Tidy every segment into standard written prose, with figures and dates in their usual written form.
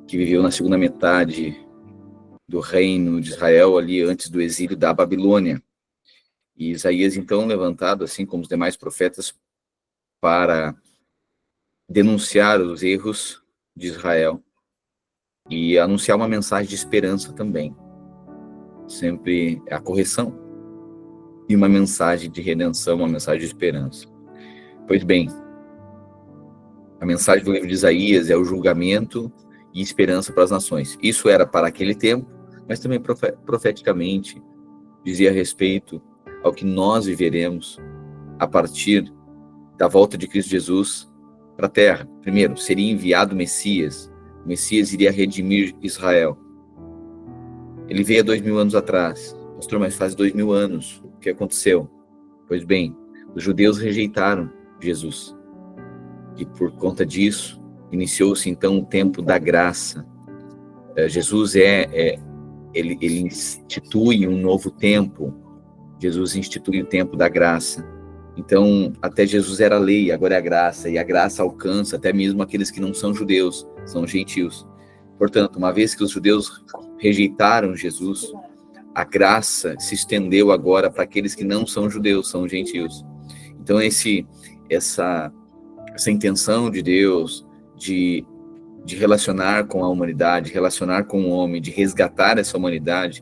que viveu na segunda metade do reino de Israel, ali antes do exílio da Babilônia. E Isaías, então, levantado, assim como os demais profetas, para denunciar os erros de Israel e anunciar uma mensagem de esperança também. Sempre a correção e uma mensagem de redenção, uma mensagem de esperança. Pois bem, a mensagem do livro de Isaías é o julgamento e esperança para as nações. Isso era para aquele tempo, mas também profeticamente dizia respeito ao que nós viveremos a partir da volta de Cristo Jesus para a Terra. Primeiro, seria enviado o Messias iria redimir Israel. Ele veio há 2000 anos atrás. Pastor, mas faz 2000 anos. O que aconteceu? Pois bem, os judeus rejeitaram Jesus. E por conta disso, iniciou-se então o tempo da graça. Jesus ele institui um novo tempo. Jesus institui o tempo da graça. Então, até Jesus era a lei, agora é a graça. E a graça alcança até mesmo aqueles que não são judeus, são gentios. Portanto, uma vez que os judeus rejeitaram Jesus, a graça se estendeu agora para aqueles que não são judeus, são gentios. Então, essa intenção de Deus de relacionar com a humanidade, relacionar com o homem, de resgatar essa humanidade,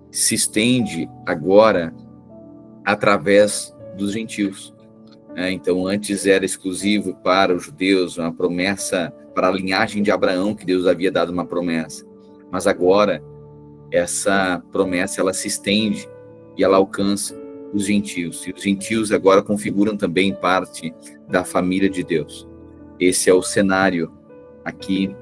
se estende agora através dos gentios. Então, antes era exclusivo para os judeus, uma promessa para a linhagem de Abraão, que Deus havia dado uma promessa. Mas agora, essa promessa, ela se estende e ela alcança os gentios. E os gentios agora configuram também parte da família de Deus. Esse é o cenário aqui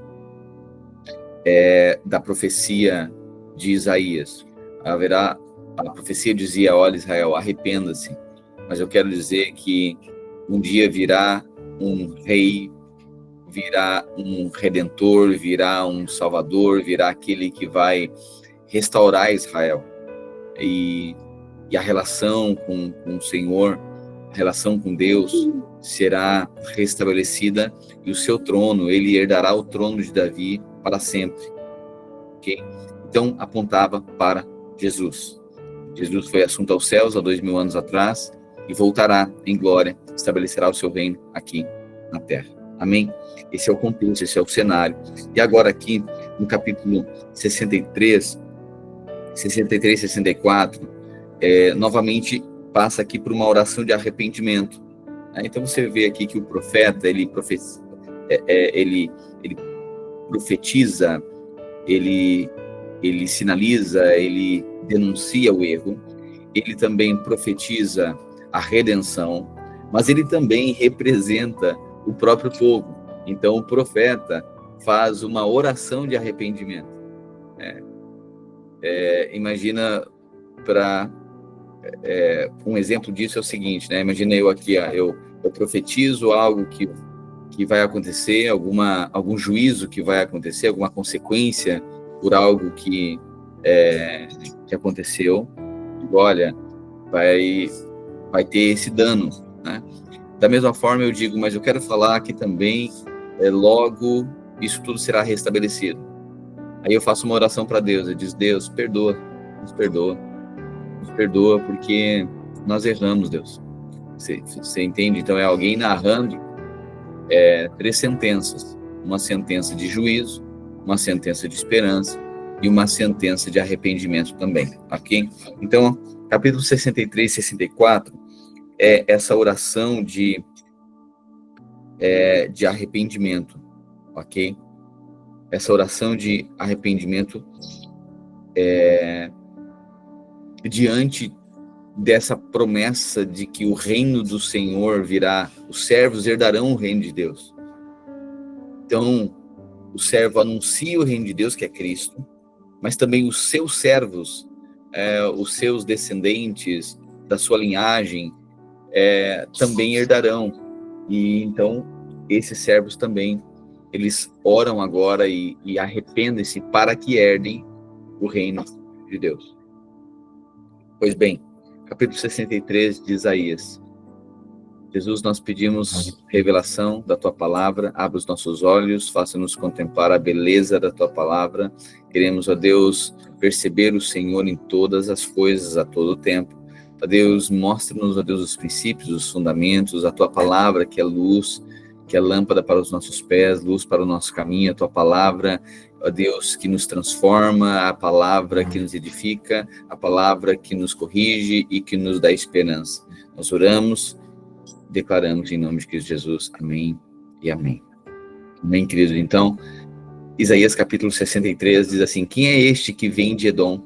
da profecia de Isaías. A profecia dizia: olha, Israel, arrependa-se. Mas eu quero dizer que um dia virá um rei, virá um redentor, virá um salvador, virá aquele que vai restaurar Israel. E a relação com o Senhor, a relação com Deus será restabelecida, e o seu trono, ele herdará o trono de Davi para sempre. Okay? Então, apontava para Jesus. Jesus foi assunto aos céus há 2000 anos atrás e voltará em glória, estabelecerá o seu reino aqui na terra. Amém? Esse é o contexto, esse é o cenário. E agora aqui, no capítulo 63, 64, novamente passa aqui por uma oração de arrependimento. Então você vê aqui que o profeta, ele profetiza, ele sinaliza, ele denuncia o erro, ele também profetiza a redenção, mas ele também representa o próprio povo. Então o profeta faz uma oração de arrependimento. Imagina, um exemplo disso é o seguinte, né? Imagina eu aqui, eu profetizo algo que vai acontecer, algum juízo que vai acontecer, alguma consequência por algo que aconteceu. E olha, vai ter esse dano, né? Da mesma forma eu digo, mas eu quero falar que também logo isso tudo será restabelecido. Aí eu faço uma oração para Deus, eu digo: Deus, nos perdoa porque nós erramos, Deus. Você entende? Então é alguém narrando 3 sentenças, uma sentença de juízo, uma sentença de esperança e uma sentença de arrependimento também, ok? Então, capítulo 63 e 64 é essa oração de arrependimento, ok? Essa oração de arrependimento diante dessa promessa de que o reino do Senhor virá, os servos herdarão o reino de Deus. Então, o servo anuncia o reino de Deus, que é Cristo, mas também os seus servos, os seus descendentes da sua linhagem, também herdarão. E então, esses servos também, eles oram agora e arrependem-se para que herdem o reino de Deus. Pois bem, capítulo 63 de Isaías. Jesus, nós pedimos revelação da tua palavra, abra os nossos olhos, faça-nos contemplar a beleza da tua palavra. Queremos, ó Deus, perceber o Senhor em todas as coisas, a todo tempo. Ó Deus, mostra-nos, ó Deus, os princípios, os fundamentos, a tua palavra que é luz, que é lâmpada para os nossos pés, luz para o nosso caminho, a tua palavra, ó Deus, que nos transforma, a palavra que nos edifica, a palavra que nos corrige e que nos dá esperança. Nós oramos, declaramos em nome de Cristo Jesus, amém e amém. Amém, querido? Então, Isaías capítulo 63 diz assim: quem é este que vem de Edom,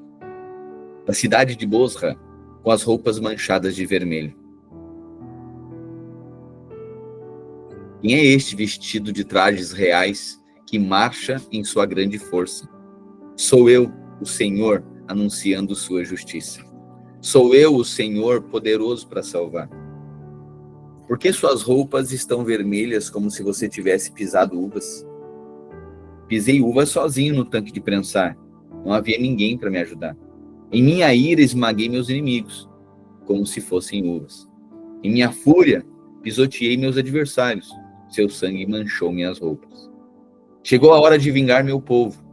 da cidade de Bosra, com as roupas manchadas de vermelho? Quem é este vestido de trajes reais, que marcha em sua grande força? Sou eu, o Senhor, anunciando sua justiça. Sou eu, o Senhor, poderoso para salvar. Por que suas roupas estão vermelhas como se você tivesse pisado uvas? Pisei uvas sozinho no tanque de prensar. Não havia ninguém para me ajudar. Em minha ira esmaguei meus inimigos, como se fossem uvas. Em minha fúria pisoteei meus adversários. Seu sangue manchou minhas roupas. Chegou a hora de vingar meu povo,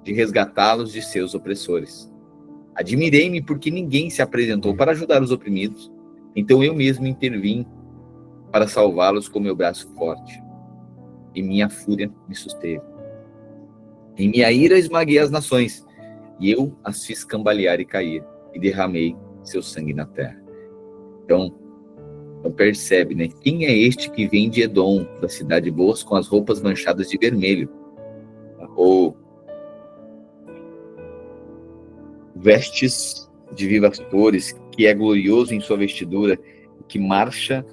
de resgatá-los de seus opressores. Admirei-me porque ninguém se apresentou para ajudar os oprimidos. Então eu mesmo intervim para salvá-los com meu braço forte. E minha fúria me susteve. Em minha ira esmaguei as nações, e eu as fiz cambalear e cair, e derramei seu sangue na terra. Então percebe, né? Quem é este que vem de Edom, da cidade boa, com as roupas manchadas de vermelho? Ou vestes de vivas cores, que é glorioso em sua vestidura, que marcha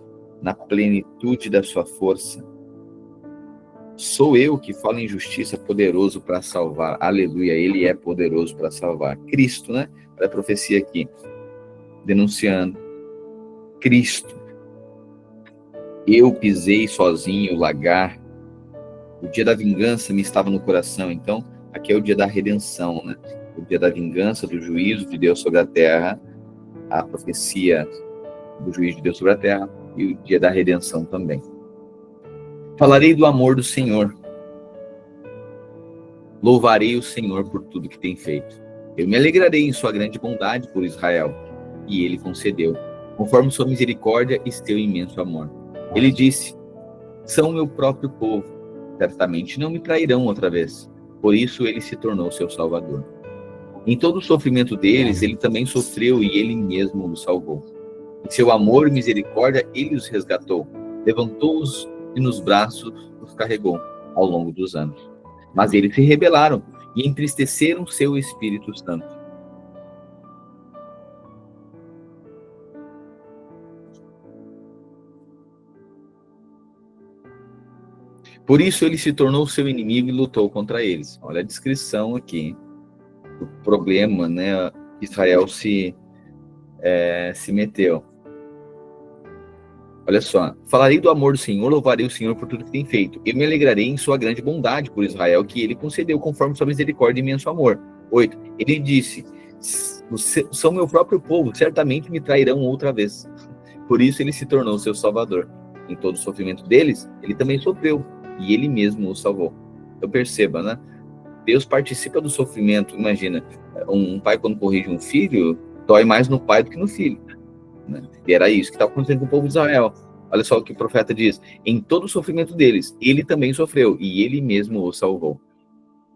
na plenitude da sua força. Sou eu que falo em justiça, poderoso para salvar. Aleluia, ele é poderoso para salvar. Cristo, né? Olha a profecia aqui, denunciando. Cristo. Eu pisei sozinho o lagar. O dia da vingança me estava no coração. Então, aqui é o dia da redenção, né? O dia da vingança, do juízo de Deus sobre a terra. A profecia do juízo de Deus sobre a terra. E o dia da redenção também. Falarei do amor do Senhor. Louvarei o Senhor por tudo que tem feito. Eu me alegrarei em sua grande bondade por Israel. E ele concedeu, conforme sua misericórdia e seu imenso amor. Ele disse: são meu próprio povo. Certamente não me trairão outra vez. Por isso ele se tornou seu salvador. Em todo o sofrimento deles, ele também sofreu e ele mesmo os salvou. Em seu amor e misericórdia, ele os resgatou. Levantou-os e nos braços os carregou ao longo dos anos. Mas eles se rebelaram e entristeceram seu Espírito Santo. Por isso ele se tornou seu inimigo e lutou contra eles. Olha a descrição aqui do problema, né? Israel se meteu. Olha só, falarei do amor do Senhor, louvarei o Senhor por tudo que tem feito. Eu me alegrarei em sua grande bondade por Israel, que ele concedeu conforme sua misericórdia e imenso amor. 8. Ele disse: são meu próprio povo, certamente me trairão outra vez. Por isso ele se tornou seu salvador. Em todo o sofrimento deles, ele também sofreu, e ele mesmo os salvou. Então perceba, né? Deus participa do sofrimento. Imagina, um pai quando corrige um filho, dói mais no pai do que no filho. E era isso que estava acontecendo com o povo de Israel. Olha só o que o profeta diz: em todo o sofrimento deles, ele também sofreu, e ele mesmo os salvou.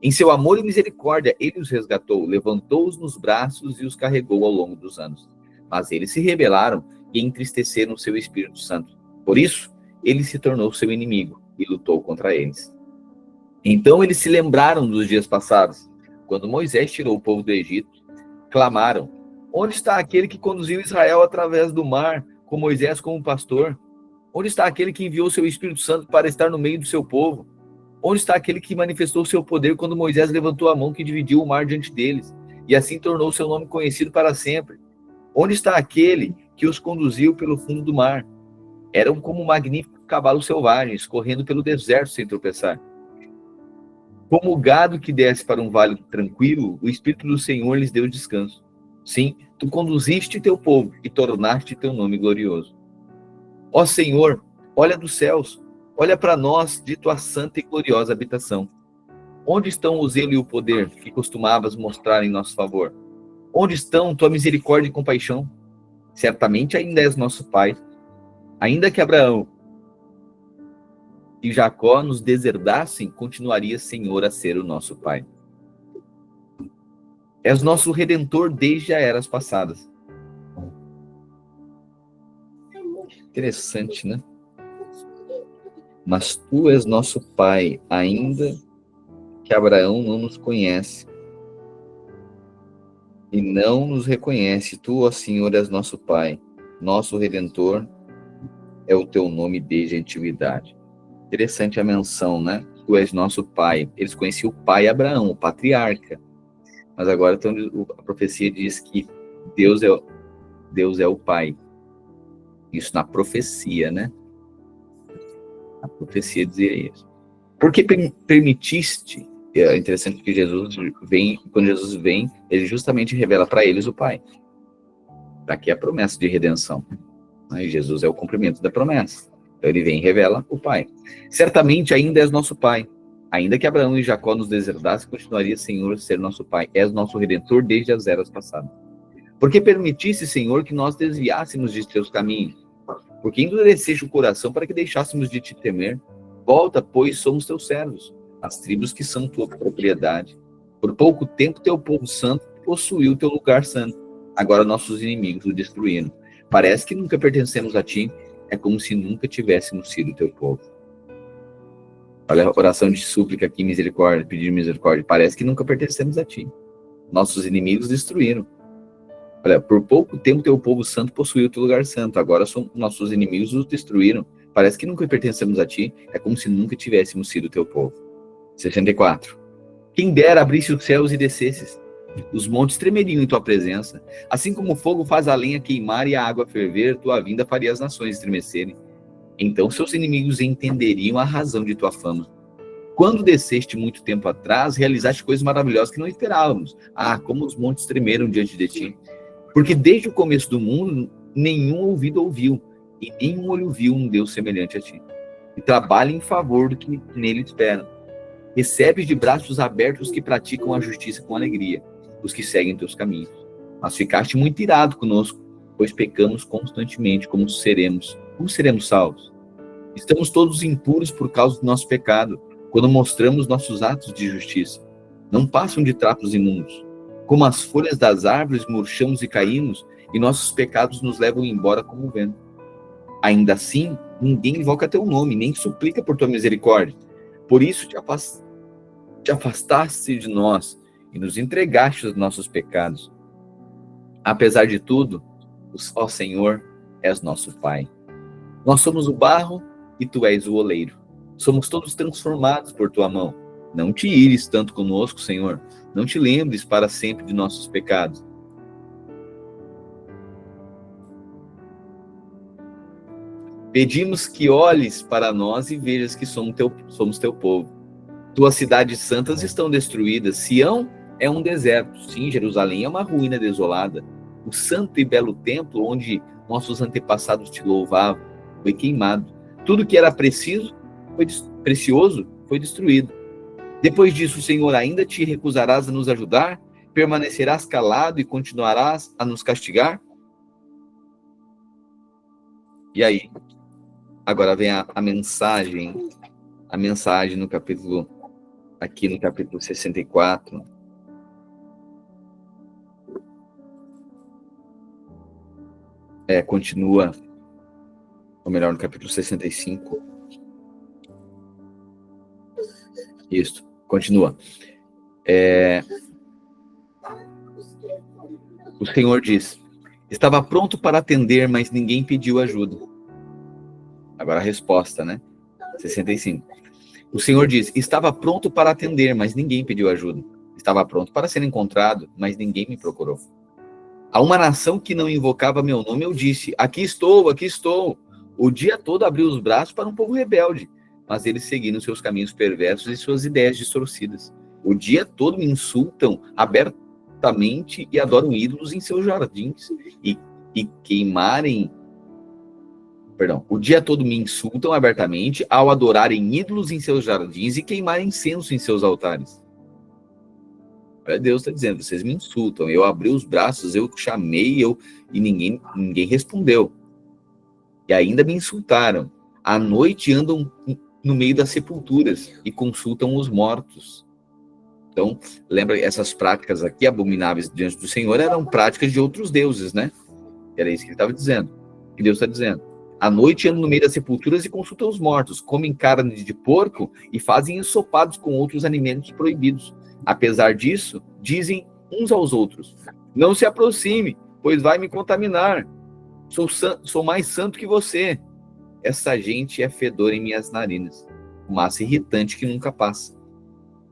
Em seu amor e misericórdia, ele os resgatou, levantou-os nos braços e os carregou ao longo dos anos. Mas eles se rebelaram e entristeceram o seu Espírito Santo. Por isso, ele se tornou seu inimigo e lutou contra eles. Então eles se lembraram dos dias passados, quando Moisés tirou o povo do Egito. Clamaram: onde está aquele que conduziu Israel através do mar, com Moisés como pastor? Onde está aquele que enviou seu Espírito Santo para estar no meio do seu povo? Onde está aquele que manifestou seu poder quando Moisés levantou a mão que dividiu o mar diante deles, e assim tornou seu nome conhecido para sempre? Onde está aquele que os conduziu pelo fundo do mar? Eram como magníficos cavalos selvagens, correndo pelo deserto sem tropeçar. Como o gado que desce para um vale tranquilo, o Espírito do Senhor lhes deu descanso. Sim, tu conduziste teu povo e tornaste teu nome glorioso. Ó Senhor, olha dos céus, olha para nós de tua santa e gloriosa habitação. Onde estão o zelo e o poder que costumavas mostrar em nosso favor? Onde estão tua misericórdia e compaixão? Certamente ainda és nosso Pai, ainda que Abraão e Jacó nos deserdassem, continuaria, Senhor, a ser o nosso Pai. És nosso Redentor desde as eras passadas. Interessante, né? Mas tu és nosso Pai, ainda que Abraão não nos conhece e não nos reconhece. Tu, ó Senhor, és nosso Pai, nosso Redentor, é o teu nome desde a antiguidade. Interessante a menção, né? Tu és nosso Pai. Eles conheciam o pai Abraão, o patriarca. Mas agora então, a profecia diz que Deus é o Pai. Isso na profecia, né? A profecia dizia isso. Porque permitiste, é interessante que quando Jesus vem, ele justamente revela para eles o Pai. Daqui a promessa de redenção. E Jesus é o cumprimento da promessa. Então ele vem e revela o Pai. Certamente ainda és nosso Pai. Ainda que Abraão e Jacó nos deserdassem, continuaria, Senhor, ser nosso Pai. És nosso Redentor desde as eras passadas. Porque permitisse, Senhor, que nós desviássemos de teus caminhos. Porque endureceste o coração para que deixássemos de te temer. Volta, pois somos teus servos, as tribos que são tua propriedade. Por pouco tempo teu povo santo possuiu teu lugar santo. Agora nossos inimigos o destruíram. Parece que nunca pertencemos a ti, é como se nunca tivéssemos sido teu povo. Olha a oração de súplica aqui, misericórdia, pedir misericórdia. Parece que nunca pertencemos a ti. Nossos inimigos destruíram. Olha, por pouco tempo teu povo santo possuiu teu lugar santo. Agora nossos inimigos os destruíram. Parece que nunca pertencemos a ti, é como se nunca tivéssemos sido teu povo. 64. Quem dera abrisse os céus e descesses. Os montes tremeriam em tua presença. Assim como o fogo faz a lenha queimar e a água ferver, tua vinda faria as nações estremecerem. Então seus inimigos entenderiam a razão de tua fama. Quando desceste muito tempo atrás, realizaste coisas maravilhosas que não esperávamos. Como os montes tremeram diante de ti. Porque desde o começo do mundo, nenhum ouvido ouviu, e nenhum olho viu um Deus semelhante a ti. E trabalha em favor do que nele esperam. Recebes de braços abertos os que praticam a justiça com alegria, os que seguem teus caminhos. Mas ficaste muito irado conosco, pois pecamos constantemente. Como seremos salvos? Estamos todos impuros por causa do nosso pecado, quando mostramos nossos atos de justiça. Não passam de trapos imundos. Como as folhas das árvores murchamos e caímos, e nossos pecados nos levam embora como o vento. Ainda assim, ninguém invoca teu nome, nem suplica por tua misericórdia. Por isso te afastaste de nós e nos entregaste os nossos pecados. Apesar de tudo, ó Senhor, és nosso Pai. Nós somos o barro e tu és o oleiro. Somos todos transformados por tua mão. Não te ires tanto conosco, Senhor. Não te lembres para sempre de nossos pecados. Pedimos que olhes para nós e vejas que somos teu povo. Tuas cidades santas estão destruídas. Sião é um deserto. Sim, Jerusalém é uma ruína desolada. O santo e belo templo onde nossos antepassados te louvavam foi queimado. Tudo que era precioso foi destruído. Depois disso, Senhor, ainda te recusarás a nos ajudar? Permanecerás calado e continuarás a nos castigar? E aí? Agora vem a mensagem no capítulo 64. Continua, ou melhor, no capítulo 65. Isso, continua. O Senhor diz: estava pronto para atender, mas ninguém pediu ajuda. Agora a resposta, né? 65. O Senhor diz: estava pronto para atender, mas ninguém pediu ajuda. Estava pronto para ser encontrado, mas ninguém me procurou. A uma nação que não invocava meu nome, eu disse: aqui estou, aqui estou. O dia todo abri os braços para um povo rebelde, mas eles seguiram seus caminhos perversos e suas ideias distorcidas. O dia todo me insultam abertamente e adoram ídolos em seus jardins, e queimarem Perdão, o dia todo me insultam abertamente ao adorarem ídolos em seus jardins e queimarem incenso em seus altares. Olha, Deus está dizendo, vocês me insultam, eu abri os braços, eu chamei, e ninguém respondeu. E ainda me insultaram. À noite andam no meio das sepulturas e consultam os mortos. Então, lembra, essas práticas aqui, abomináveis diante do Senhor, eram práticas de outros deuses, né? Era isso que ele estava dizendo, que Deus está dizendo. À noite andam no meio das sepulturas e consultam os mortos, comem carne de porco e fazem ensopados com outros alimentos proibidos. Apesar disso, dizem uns aos outros, não se aproxime, pois vai me contaminar. Sou mais santo que você. Essa gente é fedor em minhas narinas, fumaça irritante que nunca passa.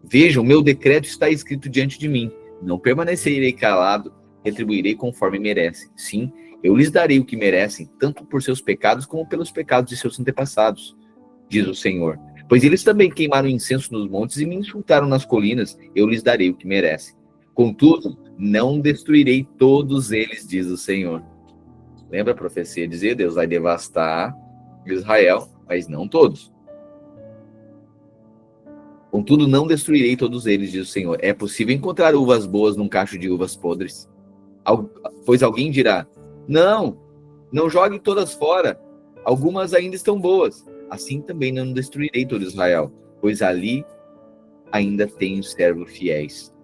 Vejam, meu decreto está escrito diante de mim. Não permanecerei calado, retribuirei conforme merecem. Sim, eu lhes darei o que merecem, tanto por seus pecados como pelos pecados de seus antepassados, diz o Senhor. Pois eles também queimaram incenso nos montes e me insultaram nas colinas, eu lhes darei o que merecem. Contudo, não destruirei todos eles, diz o Senhor. Lembra a profecia? Dizia, Deus vai devastar Israel, mas não todos. Contudo, não destruirei todos eles, diz o Senhor. É possível encontrar uvas boas num cacho de uvas podres? Pois alguém dirá, não jogue todas fora, algumas ainda estão boas. Assim também não destruirei todo Israel, pois ali ainda tenho servos fiéis.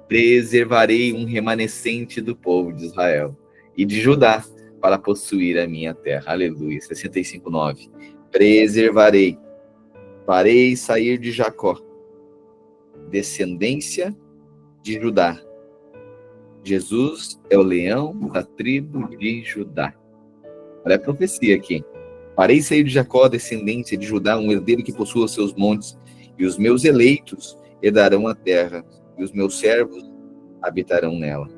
Preservarei um remanescente do povo de Israel e de Judá para possuir a minha terra. Aleluia. 65:9. Preservarei, farei sair de Jacó descendência de Judá. Jesus é o leão da tribo de Judá. Olha a profecia aqui. Farei sair de Jacó, descendência de Judá, um herdeiro que possua os seus montes, e os meus eleitos herdarão a terra, e os meus servos habitarão nela.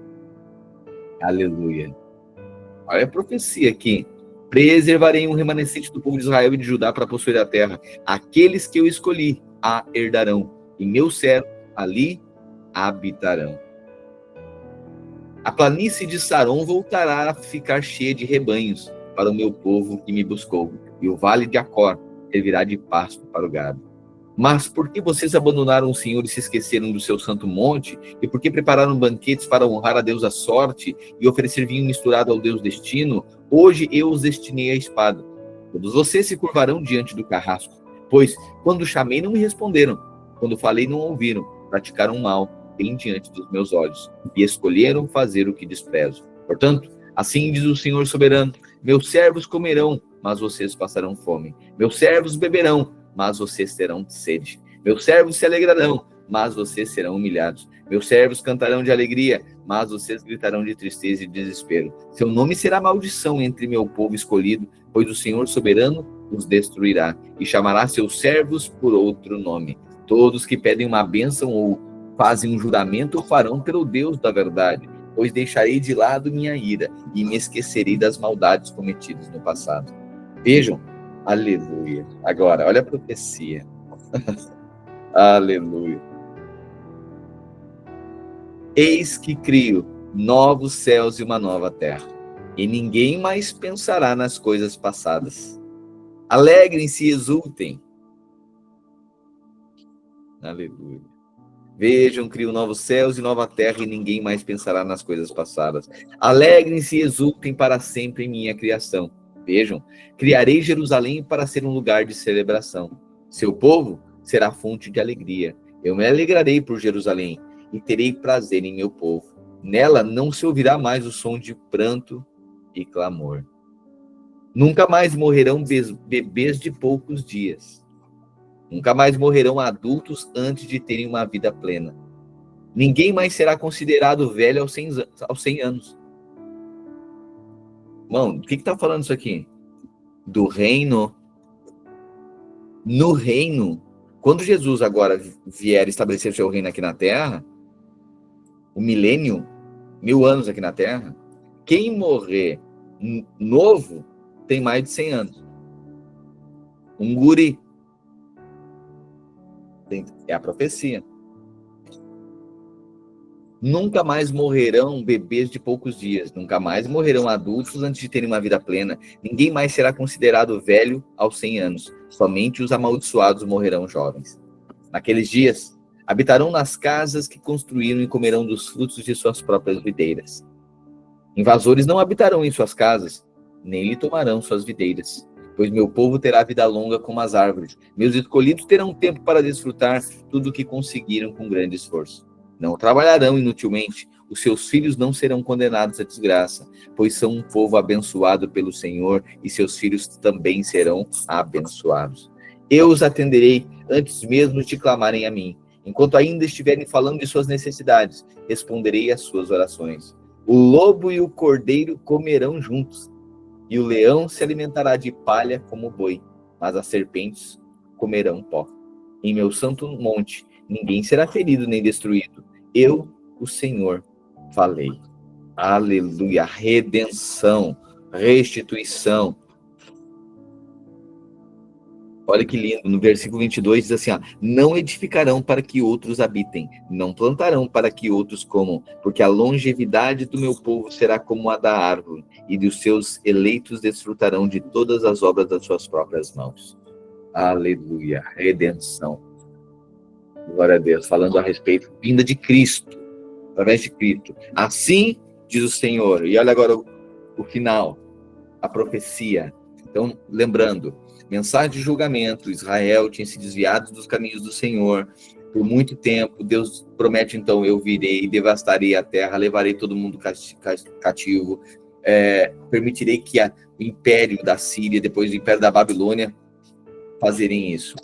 Aleluia. Olha a profecia aqui. Preservarei um remanescente do povo de Israel e de Judá para possuir a terra. Aqueles que eu escolhi a herdarão, e meus servos ali habitarão. A planície de Saron voltará a ficar cheia de rebanhos para o meu povo que me buscou, e o vale de Acor servirá de pasto para o gado. Mas por que vocês abandonaram o Senhor e se esqueceram do seu santo monte? E por que prepararam banquetes para honrar a Deus a sorte e oferecer vinho misturado ao Deus destino? Hoje eu os destinei à espada. Todos vocês se curvarão diante do carrasco, pois quando chamei não me responderam, quando falei não ouviram, praticaram mal bem diante dos meus olhos e escolheram fazer o que desprezo. Portanto, assim diz o Senhor soberano: meus servos comerão, mas vocês passarão fome. Meus servos beberão, mas vocês terão sede. Meus servos se alegrarão, mas vocês serão humilhados. Meus servos cantarão de alegria, mas vocês gritarão de tristeza e desespero. Seu nome será maldição entre meu povo escolhido, pois o Senhor soberano os destruirá e chamará seus servos por outro nome. Todos que pedem uma bênção ou fazem um juramento o farão pelo Deus da verdade, pois deixarei de lado minha ira e me esquecerei das maldades cometidas no passado. Vejam, aleluia. Agora, olha a profecia. Aleluia. Eis que crio novos céus e uma nova terra, e ninguém mais pensará nas coisas passadas. Alegrem-se e exultem. Aleluia. Vejam, crio novos céus e nova terra, e ninguém mais pensará nas coisas passadas. Alegrem-se e exultem para sempre em minha criação. Vejam, criarei Jerusalém para ser um lugar de celebração. Seu povo será fonte de alegria. Eu me alegrarei por Jerusalém e terei prazer em meu povo. Nela não se ouvirá mais o som de pranto e clamor. Nunca mais morrerão bebês de poucos dias. Nunca mais morrerão adultos antes de terem uma vida plena. Ninguém mais será considerado velho aos 100 anos. Irmão, o que está falando isso aqui? Do reino. No reino, quando Jesus agora vier estabelecer seu reino aqui na Terra, o milênio, 1000 anos aqui na Terra, quem morrer novo tem mais de 100 anos. Um guri. É a profecia. Nunca mais morrerão bebês de poucos dias, nunca mais morrerão adultos antes de terem uma vida plena. Ninguém mais será considerado velho aos 100 anos. Somente os amaldiçoados morrerão jovens. Naqueles dias, habitarão nas casas que construíram e comerão dos frutos de suas próprias videiras. Invasores não habitarão em suas casas, nem lhe tomarão suas videiras, pois meu povo terá vida longa como as árvores. Meus escolhidos terão tempo para desfrutar tudo o que conseguiram com grande esforço. Não trabalharão inutilmente, os seus filhos não serão condenados à desgraça, pois são um povo abençoado pelo Senhor, e seus filhos também serão abençoados. Eu os atenderei antes mesmo de clamarem a mim. Enquanto ainda estiverem falando de suas necessidades, responderei às suas orações. O lobo e o cordeiro comerão juntos, e o leão se alimentará de palha como o boi, mas as serpentes comerão pó. Em meu santo monte, ninguém será ferido nem destruído. Eu, o Senhor, falei. Aleluia. Redenção, restituição. Olha que lindo. No versículo 22 diz assim, ó, não edificarão para que outros habitem, não plantarão para que outros comam, porque a longevidade do meu povo será como a da árvore, e dos seus eleitos desfrutarão de todas as obras das suas próprias mãos. Aleluia. Redenção. Glória a Deus, falando a respeito vinda de Cristo, através de Cristo. Assim diz o Senhor. E olha agora o final, a profecia. Então, lembrando, mensagem de julgamento, Israel tinha se desviado dos caminhos do Senhor por muito tempo. Deus promete, então, eu virei, devastarei a terra, levarei todo mundo cativo, permitirei que o império da Síria, depois do império da Babilônia, fazerem isso.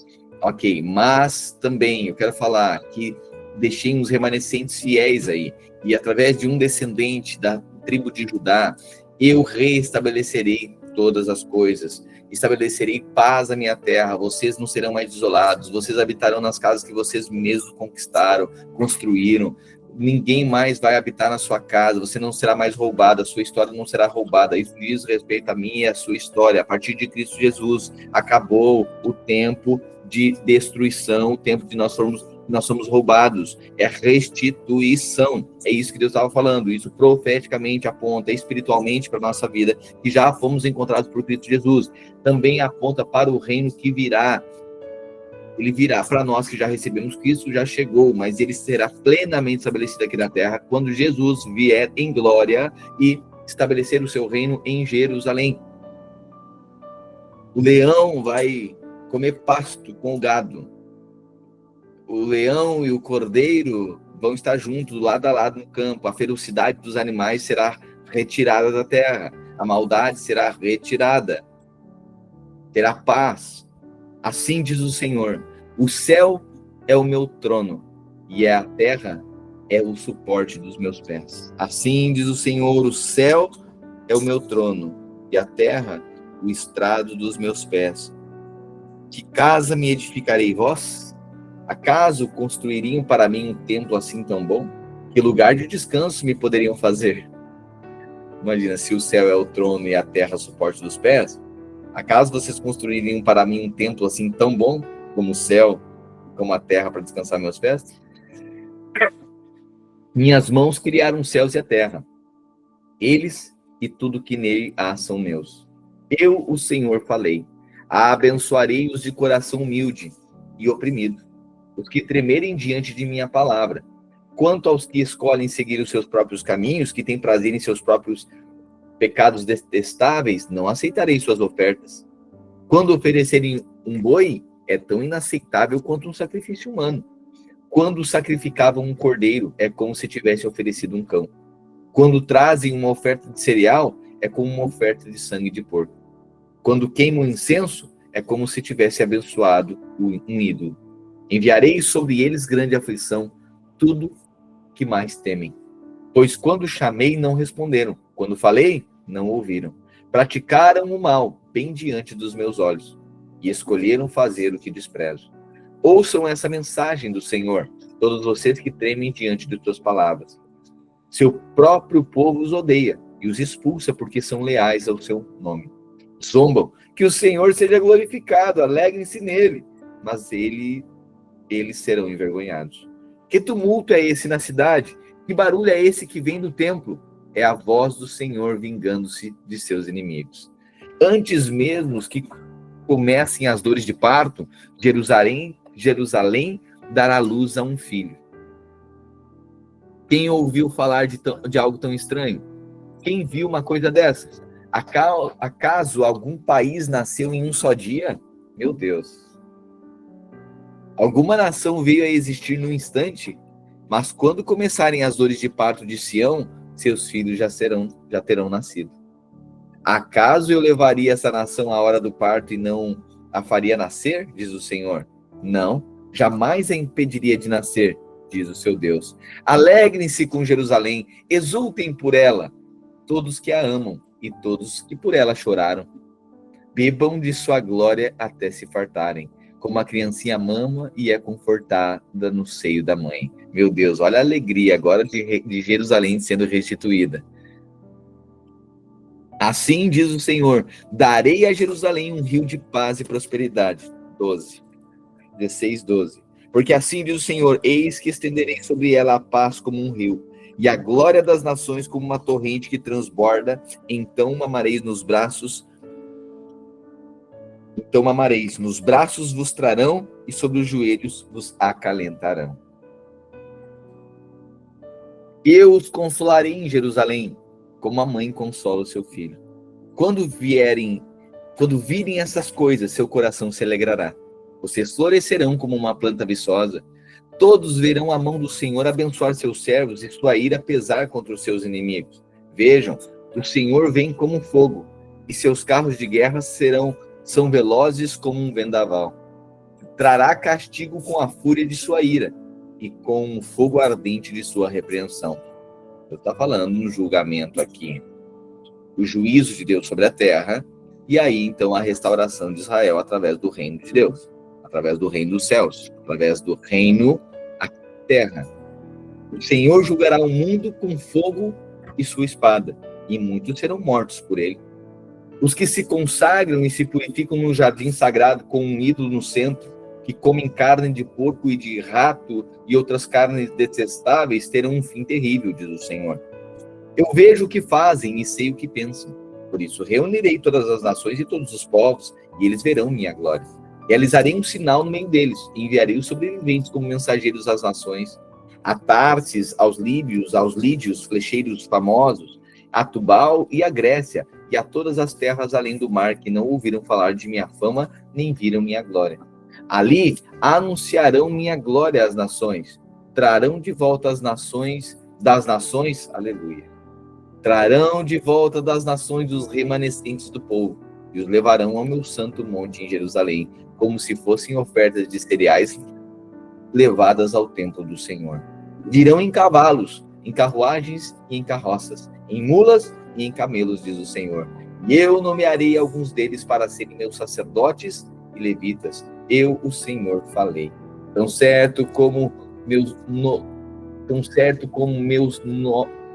Ok, mas também eu quero falar que deixei uns remanescentes fiéis aí, e através de um descendente da tribo de Judá, eu reestabelecerei todas as coisas, estabelecerei paz na minha terra, vocês não serão mais isolados, vocês habitarão nas casas que vocês mesmos conquistaram, construíram, ninguém mais vai habitar na sua casa, você não será mais roubado, a sua história não será roubada. Isso diz respeito a mim e a sua história. A partir de Cristo Jesus, acabou o tempo de destruição, o tempo de nós somos roubados, é restituição, é isso que Deus estava falando, isso profeticamente aponta espiritualmente para a nossa vida, que já fomos encontrados por Cristo Jesus, também aponta para o reino que virá, ele virá para nós que já recebemos Cristo, já chegou, mas ele será plenamente estabelecido aqui na terra, quando Jesus vier em glória e estabelecer o seu reino em Jerusalém. O leão vai comer pasto com o gado, o leão e o cordeiro vão estar juntos, lado a lado no campo. A ferocidade dos animais será retirada da terra. A maldade será retirada. Terá paz. Assim diz o Senhor. O céu é o meu trono e a terra é o suporte dos meus pés. Assim diz o Senhor. O céu é o meu trono e a terra o estrado dos meus pés. Que casa me edificarei, vós? Acaso construiriam para mim um templo assim tão bom? Que lugar de descanso me poderiam fazer? Imagina, se o céu é o trono e a terra o suporte dos pés, acaso vocês construiriam para mim um templo assim tão bom, como o céu, como a terra para descansar meus pés? Minhas mãos criaram os céus e a terra. Eles e tudo que nele há são meus. Eu, o Senhor, falei. Abençoarei os de coração humilde e oprimido, os que tremerem diante de minha palavra. Quanto aos que escolhem seguir os seus próprios caminhos, que têm prazer em seus próprios pecados detestáveis, não aceitarei suas ofertas. Quando oferecerem um boi, é tão inaceitável quanto um sacrifício humano. Quando sacrificavam um cordeiro, é como se tivesse oferecido um cão. Quando trazem uma oferta de cereal, é como uma oferta de sangue de porco. Quando queimam incenso, é como se tivesse abençoado um ídolo. Enviarei sobre eles grande aflição, tudo que mais temem. Pois quando chamei, não responderam. Quando falei, não ouviram. Praticaram o mal bem diante dos meus olhos e escolheram fazer o que desprezo. Ouçam essa mensagem do Senhor, todos vocês que tremem diante de tuas palavras. Seu próprio povo os odeia e os expulsa porque são leais ao seu nome. Zombam, que o Senhor seja glorificado, alegrem-se nele, mas eles serão envergonhados. Que tumulto é esse na cidade? Que barulho é esse que vem do templo? É a voz do Senhor vingando-se de seus inimigos. Antes mesmo que comecem as dores de parto, Jerusalém dará luz a um filho. Quem ouviu falar de algo tão estranho? Quem viu uma coisa dessas? Acaso algum país nasceu em um só dia? Meu Deus. Alguma nação veio a existir num instante? Mas quando começarem as dores de parto de Sião, seus filhos já terão nascido. Acaso eu levaria essa nação à hora do parto e não a faria nascer? Diz o Senhor. Não, jamais a impediria de nascer, diz o seu Deus. Alegrem-se com Jerusalém, exultem por ela, todos que a amam e todos que por ela choraram. Bebam de sua glória até se fartarem, como a criancinha mama e é confortada no seio da mãe. Meu Deus, olha a alegria agora de Jerusalém sendo restituída. Assim diz o Senhor, darei a Jerusalém um rio de paz e prosperidade. 16, 12. Porque assim diz o Senhor, eis que estenderei sobre ela a paz como um rio, e a glória das nações como uma torrente que transborda. Então amareis nos braços vos trarão, e sobre os joelhos vos acalentarão. Eu os consolarei em Jerusalém, como a mãe consola o seu filho. Quando virem essas coisas, seu coração se alegrará. Vocês florescerão como uma planta viçosa. Todos verão a mão do Senhor abençoar seus servos e sua ira pesar contra os seus inimigos. Vejam, o Senhor vem como um fogo, e seus carros de guerra são velozes como um vendaval. Trará castigo com a fúria de sua ira e com o fogo ardente de sua repreensão. Eu estou falando no julgamento aqui, o juízo de Deus sobre a terra, e aí então a restauração de Israel através do reino de Deus, através do reino dos céus, através do reino à terra. O Senhor julgará o mundo com fogo e sua espada, e muitos serão mortos por ele. Os que se consagram e se purificam no jardim sagrado com um ídolo no centro, que comem carne de porco e de rato e outras carnes detestáveis, terão um fim terrível, diz o Senhor. Eu vejo o que fazem e sei o que pensam. Por isso reunirei todas as nações e todos os povos, e eles verão minha glória. Realizarei um sinal no meio deles, e enviarei os sobreviventes como mensageiros às nações. A Tarsis, aos lídios, flecheiros famosos, a Tubal e a Grécia, e a todas as terras além do mar, que não ouviram falar de minha fama, nem viram minha glória. Ali anunciarão minha glória às nações, trarão de volta das nações, aleluia. Trarão de volta das nações os remanescentes do povo, e os levarão ao meu santo monte em Jerusalém, como se fossem ofertas de cereais levadas ao templo do Senhor. Virão em cavalos, em carruagens e em carroças, em mulas e em camelos, diz o Senhor. E eu nomearei alguns deles para serem meus sacerdotes e levitas. Eu, o Senhor, falei. Tão certo como meus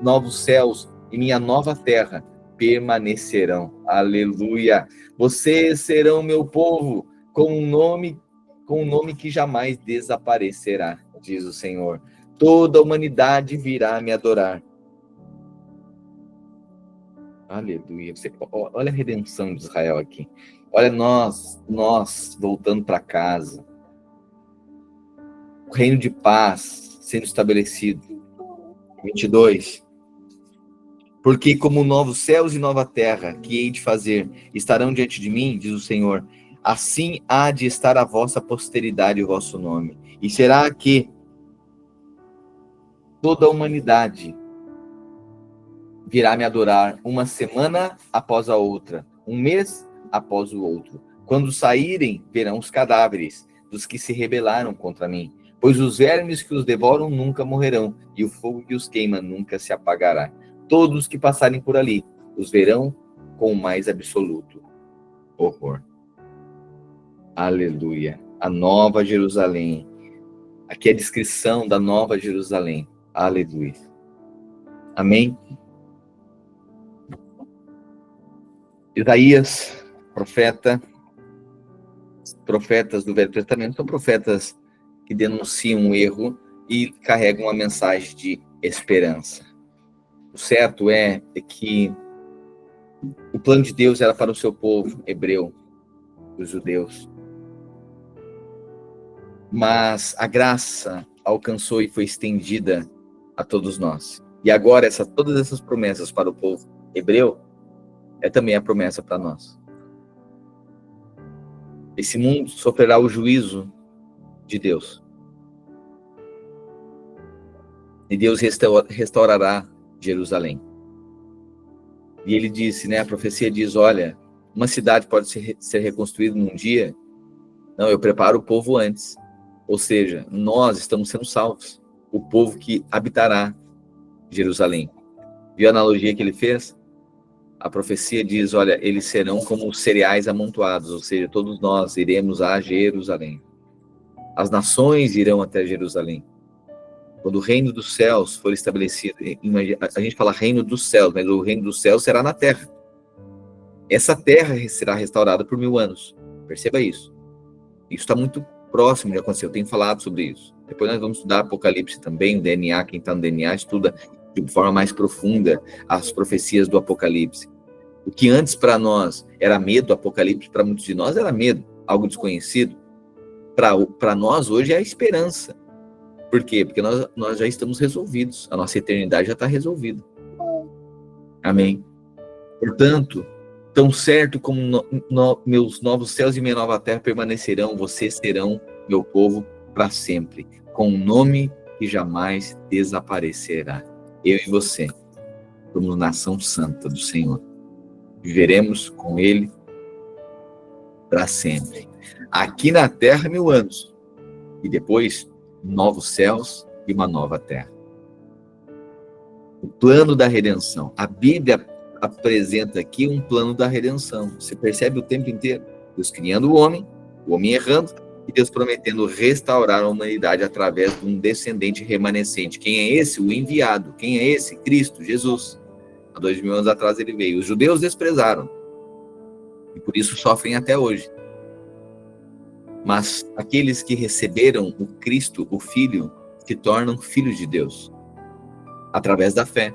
novos céus e minha nova terra permanecerão. Aleluia! Vocês serão meu povo, com um nome que jamais desaparecerá, diz o Senhor. Toda a humanidade virá me adorar. Aleluia. Olha a redenção de Israel aqui. Olha nós voltando para casa. O reino de paz sendo estabelecido. 22. Porque como novos céus e nova terra que hei de fazer estarão diante de mim, diz o Senhor, assim há de estar a vossa posteridade e o vosso nome. E será que toda a humanidade virá me adorar uma semana após a outra, um mês após o outro. Quando saírem, verão os cadáveres dos que se rebelaram contra mim, pois os vermes que os devoram nunca morrerão, e o fogo que os queima nunca se apagará. Todos que passarem por ali os verão com o mais absoluto horror. Aleluia. A Nova Jerusalém. Aqui é a descrição da Nova Jerusalém. Aleluia. Amém? Isaías, profetas do Velho Testamento são profetas que denunciam o erro e carregam a mensagem de esperança. O certo é que o plano de Deus era para o seu povo hebreu, os judeus. Mas a graça alcançou e foi estendida a todos nós. E agora todas essas promessas para o povo hebreu é também a promessa para nós. Esse mundo sofrerá o juízo de Deus. E Deus restaurará Jerusalém. E ele disse, a profecia diz, olha, uma cidade pode ser reconstruída num dia. Não, eu preparo o povo antes. Ou seja, nós estamos sendo salvos. O povo que habitará Jerusalém. Viu a analogia que ele fez? A profecia diz, olha, eles serão como cereais amontoados, ou seja, todos nós iremos a Jerusalém. As nações irão até Jerusalém. Quando o reino dos céus for estabelecido, a gente fala reino dos céus, mas o reino dos céus será na terra. Essa terra será restaurada por 1000 anos. Perceba isso. Isso está muito próximo de acontecer, eu tenho falado sobre isso. Depois nós vamos estudar Apocalipse também, o DNA, quem está no DNA estuda de forma mais profunda as profecias do Apocalipse. O que antes para nós era medo, Apocalipse para muitos de nós era medo, algo desconhecido. Para nós hoje é a esperança. Por quê? Porque nós já estamos resolvidos, a nossa eternidade já está resolvida. Amém? Portanto, tão certo como meus novos céus e minha nova terra permanecerão, vocês serão meu povo para sempre, com um nome que jamais desaparecerá. Eu e você, como nação santa do Senhor, viveremos com Ele para sempre. Aqui na terra, 1000 anos. E depois, novos céus e uma nova terra. O plano da redenção. A Bíblia apresenta aqui um plano da redenção. Você percebe o tempo inteiro? Deus criando o homem errando, e Deus prometendo restaurar a humanidade através de um descendente remanescente. Quem é esse? O enviado. Quem é esse? Cristo, Jesus. Há 2000 anos atrás ele veio. Os judeus desprezaram. E por isso sofrem até hoje. Mas aqueles que receberam o Cristo, o Filho, se tornam filhos de Deus. Através da fé.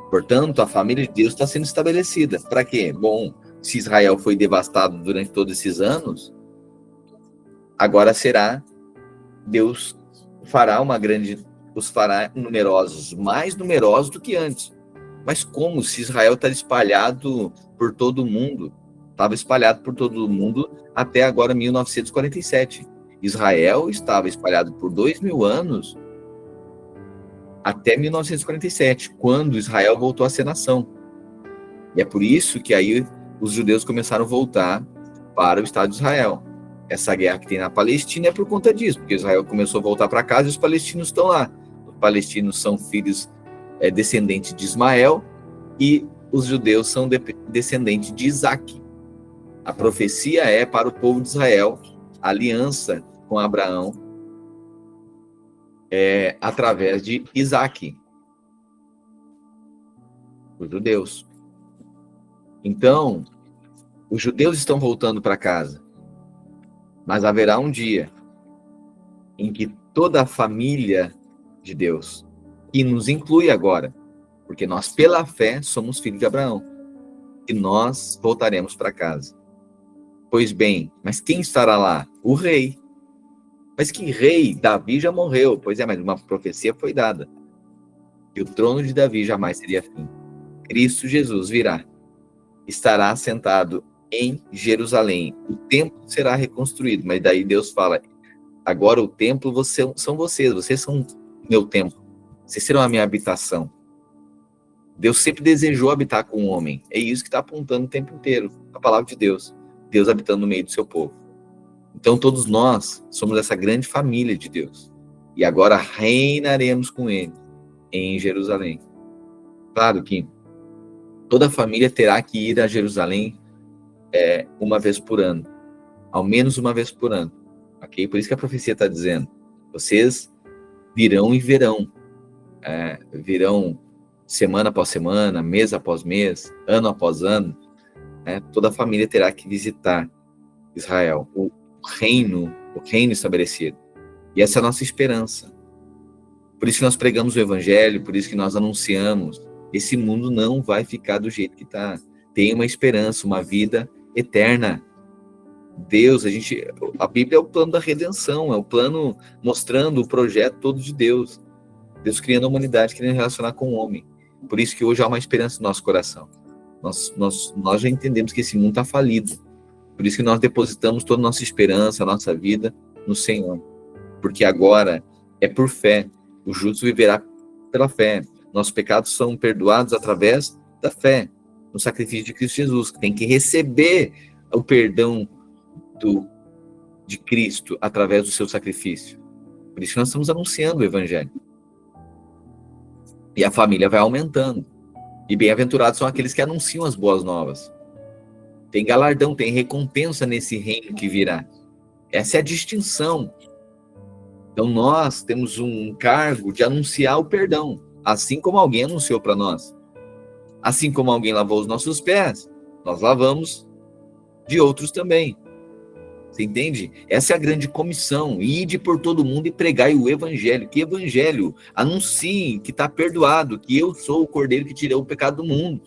Portanto, a família de Deus está sendo estabelecida. Para quê? Bom, se Israel foi devastado durante todos esses anos, agora Deus os fará numerosos, mais numerosos do que antes. Mas como se Israel está espalhado por todo o mundo? Estava espalhado por todo o mundo até agora 1947. Israel estava espalhado por 2000 anos até 1947, quando Israel voltou a ser nação. E é por isso que aí os judeus começaram a voltar para o Estado de Israel. Essa guerra que tem na Palestina é por conta disso, porque Israel começou a voltar para casa e os palestinos estão lá. Os palestinos são filhos descendentes de Ismael e os judeus são descendentes de Isaac. A profecia é para o povo de Israel, a aliança com Abraão, através de Isaac, os judeus. Então, os judeus estão voltando para casa, mas haverá um dia em que toda a família de Deus, que nos inclui agora, porque nós, pela fé, somos filhos de Abraão, e nós voltaremos para casa. Pois bem, mas quem estará lá? O rei. Mas que rei? Davi já morreu. Pois é, mas uma profecia foi dada. Que o trono de Davi jamais teria fim. Cristo Jesus virá. Estará sentado em Jerusalém. O templo será reconstruído. Mas daí Deus fala, agora o templo são vocês são meu templo. Vocês serão a minha habitação. Deus sempre desejou habitar com o homem. É isso que está apontando o tempo inteiro. A palavra de Deus. Deus habitando no meio do seu povo. Então todos nós somos essa grande família de Deus. E agora reinaremos com Ele em Jerusalém. Claro que toda família terá que ir a Jerusalém uma vez por ano. Ao menos uma vez por ano. Ok? Por isso que a profecia está dizendo. Vocês virão e verão. Virão semana após semana, mês após mês, ano após ano. Toda a família terá que visitar Israel. O reino estabelecido. E essa é a nossa esperança. Por isso que nós pregamos o evangelho, por isso que nós anunciamos. Esse mundo não vai ficar do jeito que está. Tem uma esperança, uma vida eterna. Deus, a Bíblia é o plano da redenção, é o plano mostrando o projeto todo de Deus. Deus criando a humanidade, querendo relacionar com o homem. Por isso que hoje há uma esperança no nosso coração. Nós já entendemos que esse mundo está falido. Por isso que nós depositamos toda a nossa esperança, a nossa vida no Senhor. Porque agora é por fé. O justo viverá pela fé. Nossos pecados são perdoados através da fé, no sacrifício de Cristo Jesus, que tem que receber o perdão de Cristo através do seu sacrifício. Por isso que nós estamos anunciando o evangelho. E a família vai aumentando. E bem-aventurados são aqueles que anunciam as boas novas. Tem galardão, tem recompensa nesse reino que virá. Essa é a distinção. Então nós temos um cargo de anunciar o perdão, assim como alguém anunciou para nós. Assim como alguém lavou os nossos pés, nós lavamos de outros também. Você entende? Essa é a grande comissão. Ide por todo mundo e pregai o evangelho. Que evangelho? Anunciem que está perdoado, que eu sou o cordeiro que tirou o pecado do mundo.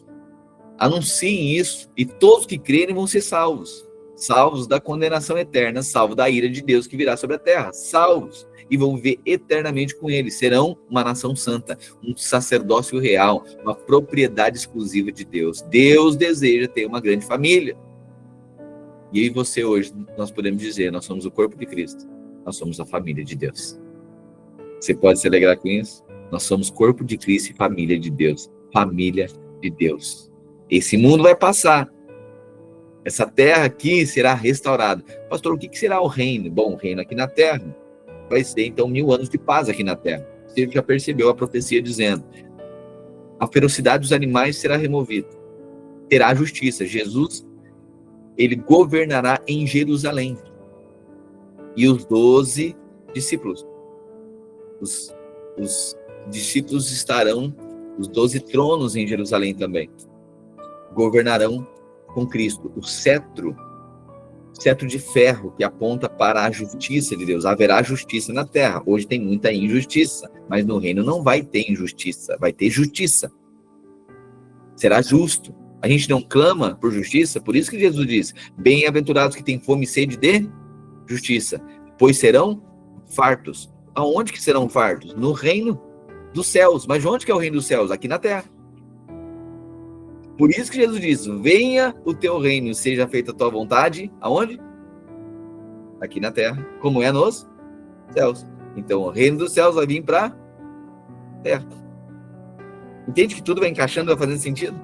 Anunciem isso e todos que crerem vão ser salvos. Salvos da condenação eterna, salvos da ira de Deus que virá sobre a terra. Salvos e vão viver eternamente com ele. Serão uma nação santa, um sacerdócio real, uma propriedade exclusiva de Deus. Deus deseja ter uma grande família. E eu e você hoje, nós podemos dizer, nós somos o corpo de Cristo. Nós somos a família de Deus. Você pode se alegrar com isso? Nós somos corpo de Cristo e família de Deus. Família de Deus. Esse mundo vai passar. Essa terra aqui será restaurada. Pastor, o que será o reino? Bom, o reino aqui na terra vai ser, então, 1000 anos de paz aqui na terra. Você já percebeu a profecia dizendo: a ferocidade dos animais será removida. Terá justiça. Jesus, ele governará em Jerusalém. E os 12 discípulos, os discípulos estarão, os 12 tronos em Jerusalém também, governarão com Cristo. O cetro de ferro que aponta para a justiça de Deus. Haverá justiça na terra. Hoje tem muita injustiça, mas no reino não vai ter injustiça, vai ter justiça. Será justo. A gente não clama por justiça, por isso que Jesus diz: bem-aventurados que têm fome e sede de justiça, pois serão fartos. Aonde que serão fartos? No reino dos céus. Mas onde que é o reino dos céus? Aqui na terra. Por isso que Jesus diz: venha o teu reino, seja feita a tua vontade. Aonde? Aqui na terra, como é nos céus. Então o reino dos céus vai vir para a terra. Entende que tudo vai encaixando, vai fazendo sentido?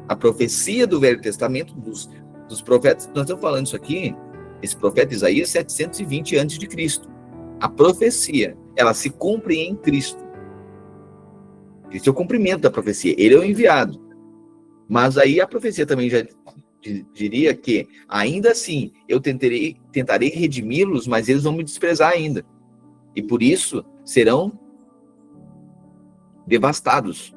A profecia do Velho Testamento, dos profetas, nós estamos falando isso aqui, esse profeta Isaías, 720 a.C. A profecia, ela se cumpre em Cristo. Esse é o cumprimento da profecia, ele é o enviado. Mas aí a profecia também já diria que, ainda assim, eu tentarei redimi-los, mas eles vão me desprezar ainda. E por isso serão devastados.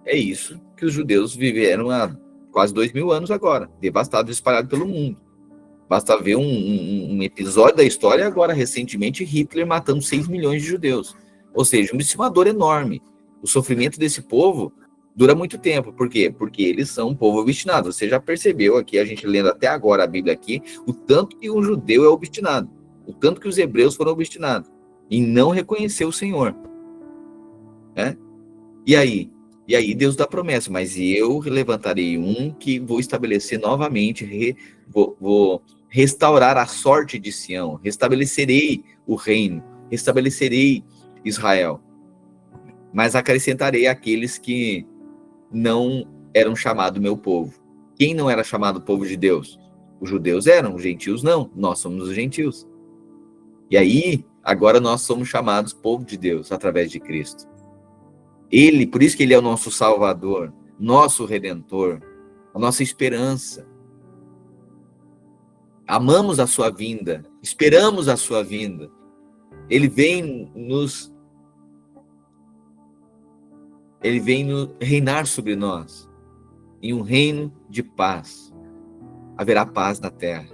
É isso que os judeus viveram há quase 2000 anos agora, devastados, espalhados pelo mundo. Basta ver um episódio da história agora, recentemente, Hitler matando 6 milhões de judeus. Ou seja, uma dor enorme. O sofrimento desse povo dura muito tempo. Por quê? Porque eles são um povo obstinado. Você já percebeu aqui, a gente lendo até agora a Bíblia aqui, o tanto que um judeu é obstinado, o tanto que os hebreus foram obstinados em não reconhecer o Senhor. Né? E aí Deus dá promessa: mas eu levantarei um que vou estabelecer novamente, vou restaurar a sorte de Sião, restabelecerei o reino, restabelecerei Israel, mas acrescentarei aqueles que não eram chamados meu povo. Quem não era chamado povo de Deus? Os judeus eram, os gentios não, nós somos os gentios. E aí, agora nós somos chamados povo de Deus, através de Cristo. Ele, por isso que ele é o nosso Salvador, nosso Redentor, a nossa esperança. Amamos a sua vinda, esperamos a sua vinda. Ele vem reinar sobre nós, em um reino de paz. Haverá paz na terra,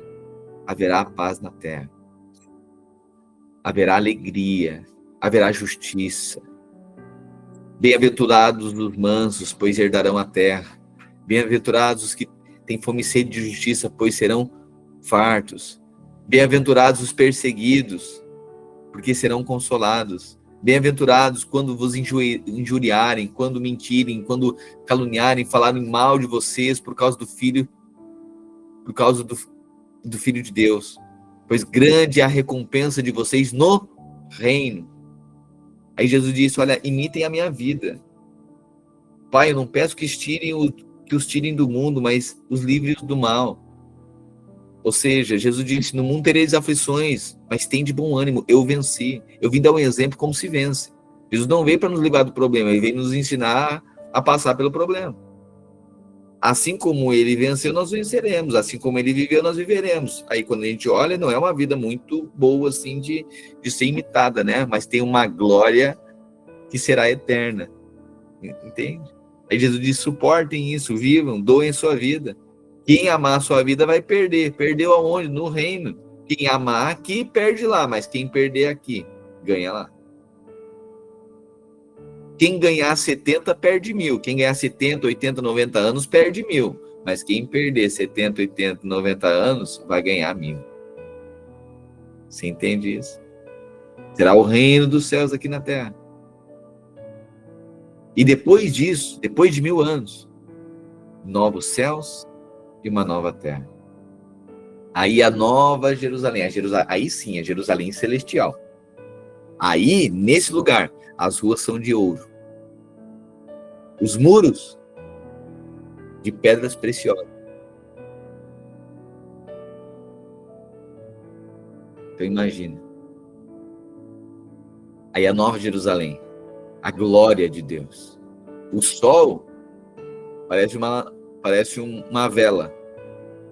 haverá paz na terra. Haverá alegria, haverá justiça, Bem-aventurados os mansos, pois herdarão a terra. Bem-aventurados os que têm fome e sede de justiça, pois serão fartos. Bem-aventurados os perseguidos, porque serão consolados. Bem-aventurados quando vos injuriarem, quando mentirem, quando caluniarem, falarem mal de vocês por causa do Filho de Deus. Pois grande é a recompensa de vocês no reino. Aí Jesus disse, olha, imitem a minha vida. Pai, eu não peço que os tirem do mundo, mas os livres do mal. Ou seja, Jesus disse, no mundo tereis aflições, mas tem de bom ânimo, eu venci. Eu vim dar um exemplo como se vence. Jesus não veio para nos livrar do problema, ele veio nos ensinar a passar pelo problema. Assim como ele venceu, nós venceremos. Assim como ele viveu, nós viveremos. Aí quando a gente olha, não é uma vida muito boa assim de ser imitada, né? Mas tem uma glória que será eterna. Entende? Aí Jesus diz, suportem isso, vivam, doem sua vida. Quem amar a sua vida vai perder. Perdeu aonde? No reino. Quem amar aqui, perde lá. Mas quem perder aqui, ganha lá. Quem ganhar 70, perde 1.000. Quem ganhar 70, 80, 90 anos, perde 1.000. Mas quem perder 70, 80, 90 anos, vai ganhar 1.000. Você entende isso? Será o reino dos céus aqui na terra. E depois disso, depois de 1.000 anos, novos céus e uma nova terra. Aí a nova Jerusalém, aí sim, a Jerusalém celestial. Aí, nesse lugar, as ruas são de ouro. Os muros de pedras preciosas. Então imagina. Aí a nova Jerusalém, a glória de Deus. O sol parece uma vela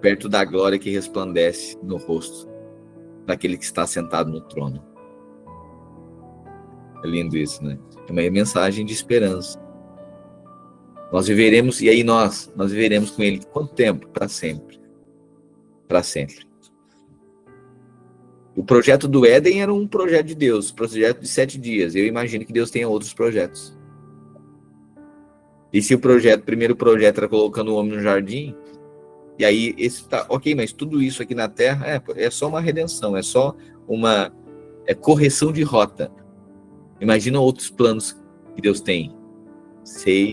perto da glória que resplandece no rosto daquele que está sentado no trono. É lindo isso, né? É uma mensagem de esperança. Nós viveremos, e aí nós viveremos com ele quanto tempo? Para sempre. Para sempre. O projeto do Éden era um projeto de Deus, um projeto de 7 dias. Eu imagino que Deus tenha outros projetos. E se o primeiro projeto era colocando o homem no jardim, e aí esse tá, ok, mas tudo isso aqui na Terra é só uma redenção, é só uma correção de rota. Imagina outros planos que Deus tem.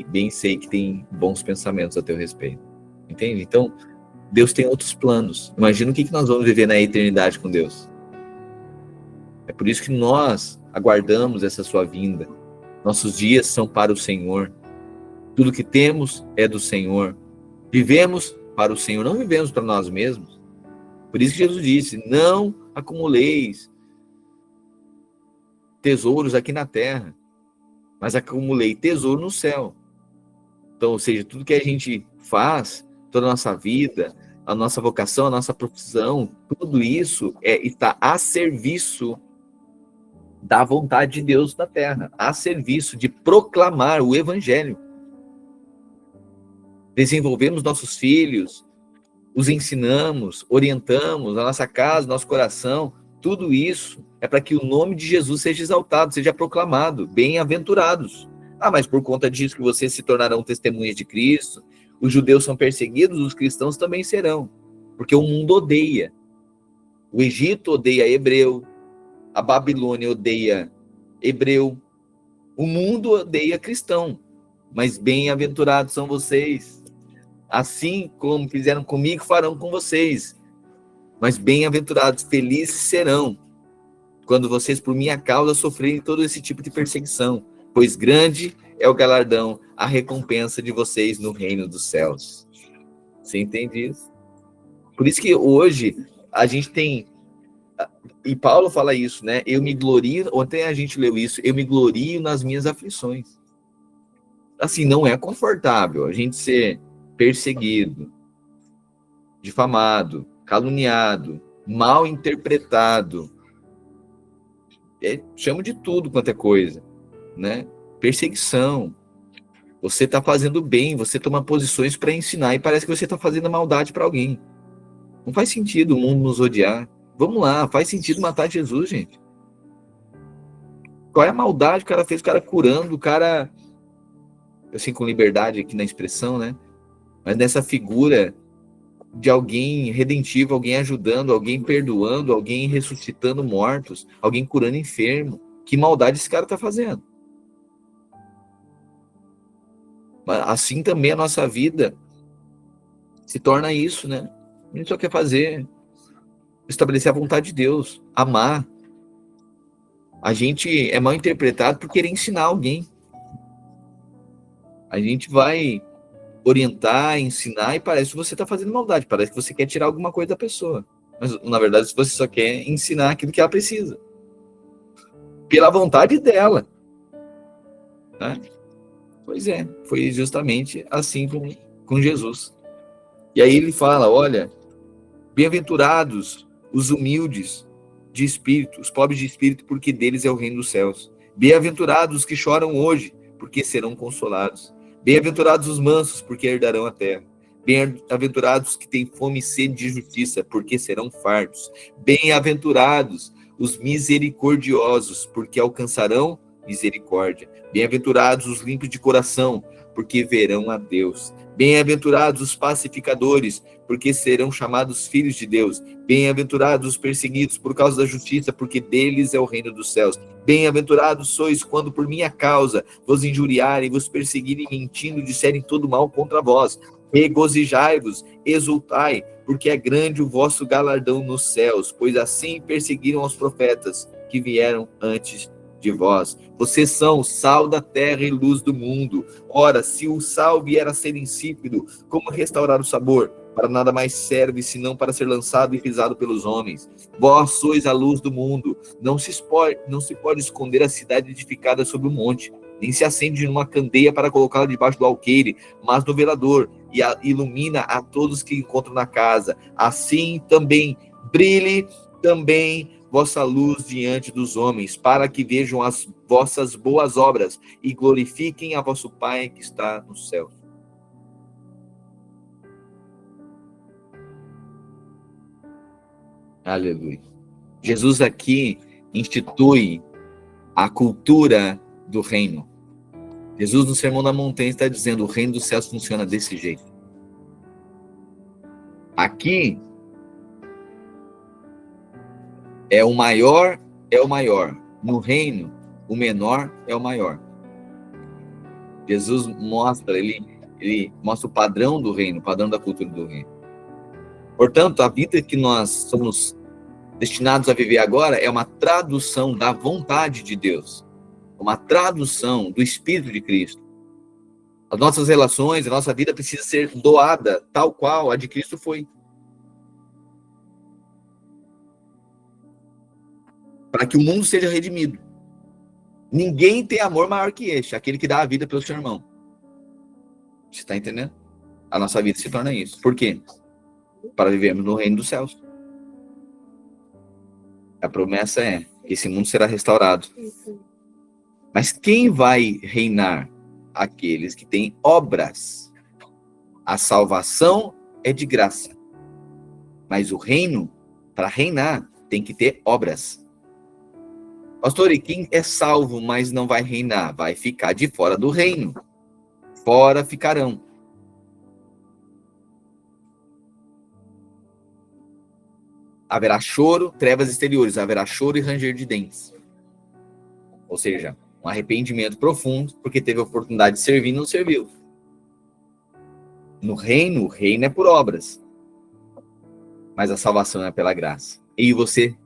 Bem sei que tem bons pensamentos a teu respeito. Entende? Então, Deus tem outros planos. Imagina o que nós vamos viver na eternidade com Deus. É por isso que nós aguardamos essa sua vinda. Nossos dias são para o Senhor. Tudo que temos é do Senhor. Vivemos para o Senhor, não vivemos para nós mesmos. Por isso que Jesus disse, não acumuleis tesouros aqui na terra, mas acumulei tesouro no céu. Então, ou seja, tudo que a gente faz, toda a nossa vida, a nossa vocação, a nossa profissão, tudo isso está a serviço da vontade de Deus na terra, a serviço de proclamar o Evangelho. Desenvolvemos nossos filhos, os ensinamos, orientamos, a nossa casa, nosso coração, tudo isso é para que o nome de Jesus seja exaltado, seja proclamado, bem-aventurados. Mas por conta disso que vocês se tornarão testemunhas de Cristo, os judeus são perseguidos, os cristãos também serão, porque o mundo odeia. O Egito odeia hebreu, a Babilônia odeia hebreu, o mundo odeia cristão, mas bem-aventurados são vocês. Assim como fizeram comigo, farão com vocês. Mas bem-aventurados, felizes serão, quando vocês, por minha causa, sofrerem todo esse tipo de perseguição, pois grande é o galardão, a recompensa de vocês no reino dos céus. Você entende isso? Por isso que hoje a gente tem, e Paulo fala isso, né? Eu me glorio, ontem a gente leu isso, eu me glorio nas minhas aflições. Assim, não é confortável a gente ser perseguido, difamado, caluniado, mal interpretado, chamo de tudo quanto é coisa, né? Perseguição. Você está fazendo bem, você toma posições para ensinar e parece que você está fazendo maldade para alguém. Não faz sentido o mundo nos odiar. Vamos lá, faz sentido matar Jesus, gente. Qual é a maldade que o cara fez? O cara curando, o cara assim com liberdade aqui na expressão, né? Mas nessa figura de alguém redentivo, alguém ajudando, alguém perdoando, alguém ressuscitando mortos, alguém curando enfermo. Que maldade esse cara está fazendo? Assim também a nossa vida se torna isso, né? A gente só quer fazer, estabelecer a vontade de Deus, amar. A gente é mal interpretado por querer ensinar alguém. A gente vai orientar, ensinar e parece que você está fazendo maldade, parece que você quer tirar alguma coisa da pessoa. Mas, na verdade, você só quer ensinar aquilo que ela precisa. Pela vontade dela. Né? Pois é, foi justamente assim com Jesus. E aí ele fala, olha, bem-aventurados os humildes de espírito, os pobres de espírito, porque deles é o reino dos céus. Bem-aventurados os que choram hoje, porque serão consolados. Bem-aventurados os mansos, porque herdarão a terra. Bem-aventurados os que têm fome e sede de justiça, porque serão fartos. Bem-aventurados os misericordiosos, porque alcançarão misericórdia. Bem-aventurados os limpos de coração, porque verão a Deus. Bem-aventurados os pacificadores, porque serão chamados filhos de Deus. Bem-aventurados os perseguidos por causa da justiça, porque deles é o reino dos céus. Bem-aventurados sois quando por minha causa vos injuriarem, vos perseguirem, mentindo, disserem todo mal contra vós. Regozijai-vos, exultai, porque é grande o vosso galardão nos céus, pois assim perseguiram os profetas que vieram antes de vós. Vocês são sal da terra e luz do mundo. Ora, se o sal vier a ser insípido, como restaurar o sabor? Para nada mais serve, senão para ser lançado e pisado pelos homens. Vós sois a luz do mundo. Não se pode esconder a cidade edificada sobre o monte, nem se acende numa candeia para colocá-la debaixo do alqueire, mas no velador, e ilumina a todos que encontram na casa. Assim também brilhe também vossa luz diante dos homens, para que vejam as vossas boas obras e glorifiquem a vosso Pai que está no céu. Aleluia. Jesus aqui institui a cultura do reino. Jesus, no Sermão da Montanha, está dizendo: o reino dos céus funciona desse jeito. Aqui é o maior. No reino, o menor é o maior. Jesus mostra, ele mostra o padrão do reino, o padrão da cultura do reino. Portanto, a vida que nós somos destinados a viver agora é uma tradução da vontade de Deus, uma tradução do Espírito de Cristo. As nossas relações, a nossa vida precisa ser doada tal qual a de Cristo foi. Para que o mundo seja redimido. Ninguém tem amor maior que este, aquele que dá a vida pelo seu irmão. Você está entendendo? A nossa vida se torna isso. Por quê? Para vivermos no reino dos céus. A promessa é que esse mundo será restaurado. Mas quem vai reinar? Aqueles que têm obras. A salvação é de graça. Mas o reino, para reinar, tem que ter obras. Pastor, e quem é salvo, mas não vai reinar? Vai ficar de fora do reino. Fora ficarão. Haverá choro, trevas exteriores. Haverá choro e ranger de dentes. Ou seja, um arrependimento profundo, porque teve a oportunidade de servir e não serviu. No reino, o reino é por obras. Mas a salvação é pela graça. Eu e você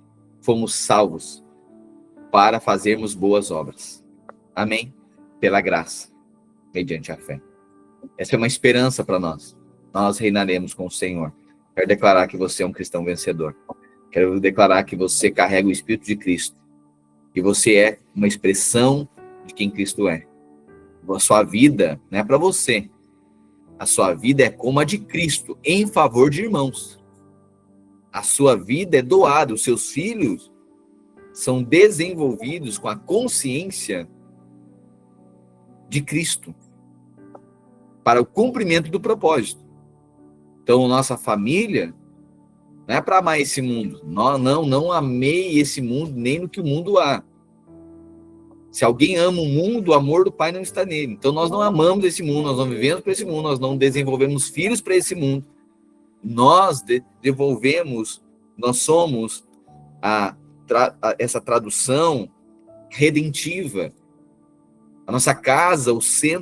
fomos salvos para fazermos boas obras. Amém? Pela graça, mediante a fé. Essa é uma esperança para nós. Nós reinaremos com o Senhor. Quero declarar que você é um cristão vencedor. Quero declarar que você carrega o Espírito de Cristo. Que você é uma expressão de quem Cristo é. A sua vida não é para você. A sua vida é como a de Cristo, em favor de irmãos. A sua vida é doada. Os seus filhos são desenvolvidos com a consciência de Cristo para o cumprimento do propósito. Então, nossa família não é para amar esse mundo. Não amei esse mundo nem no que o mundo há. Se alguém ama o mundo, o amor do Pai não está nele. Então nós não amamos esse mundo, nós não vivemos para esse mundo, nós não desenvolvemos filhos para esse mundo. Nós devolvemos, nós somos essa tradução redentiva. A nossa casa,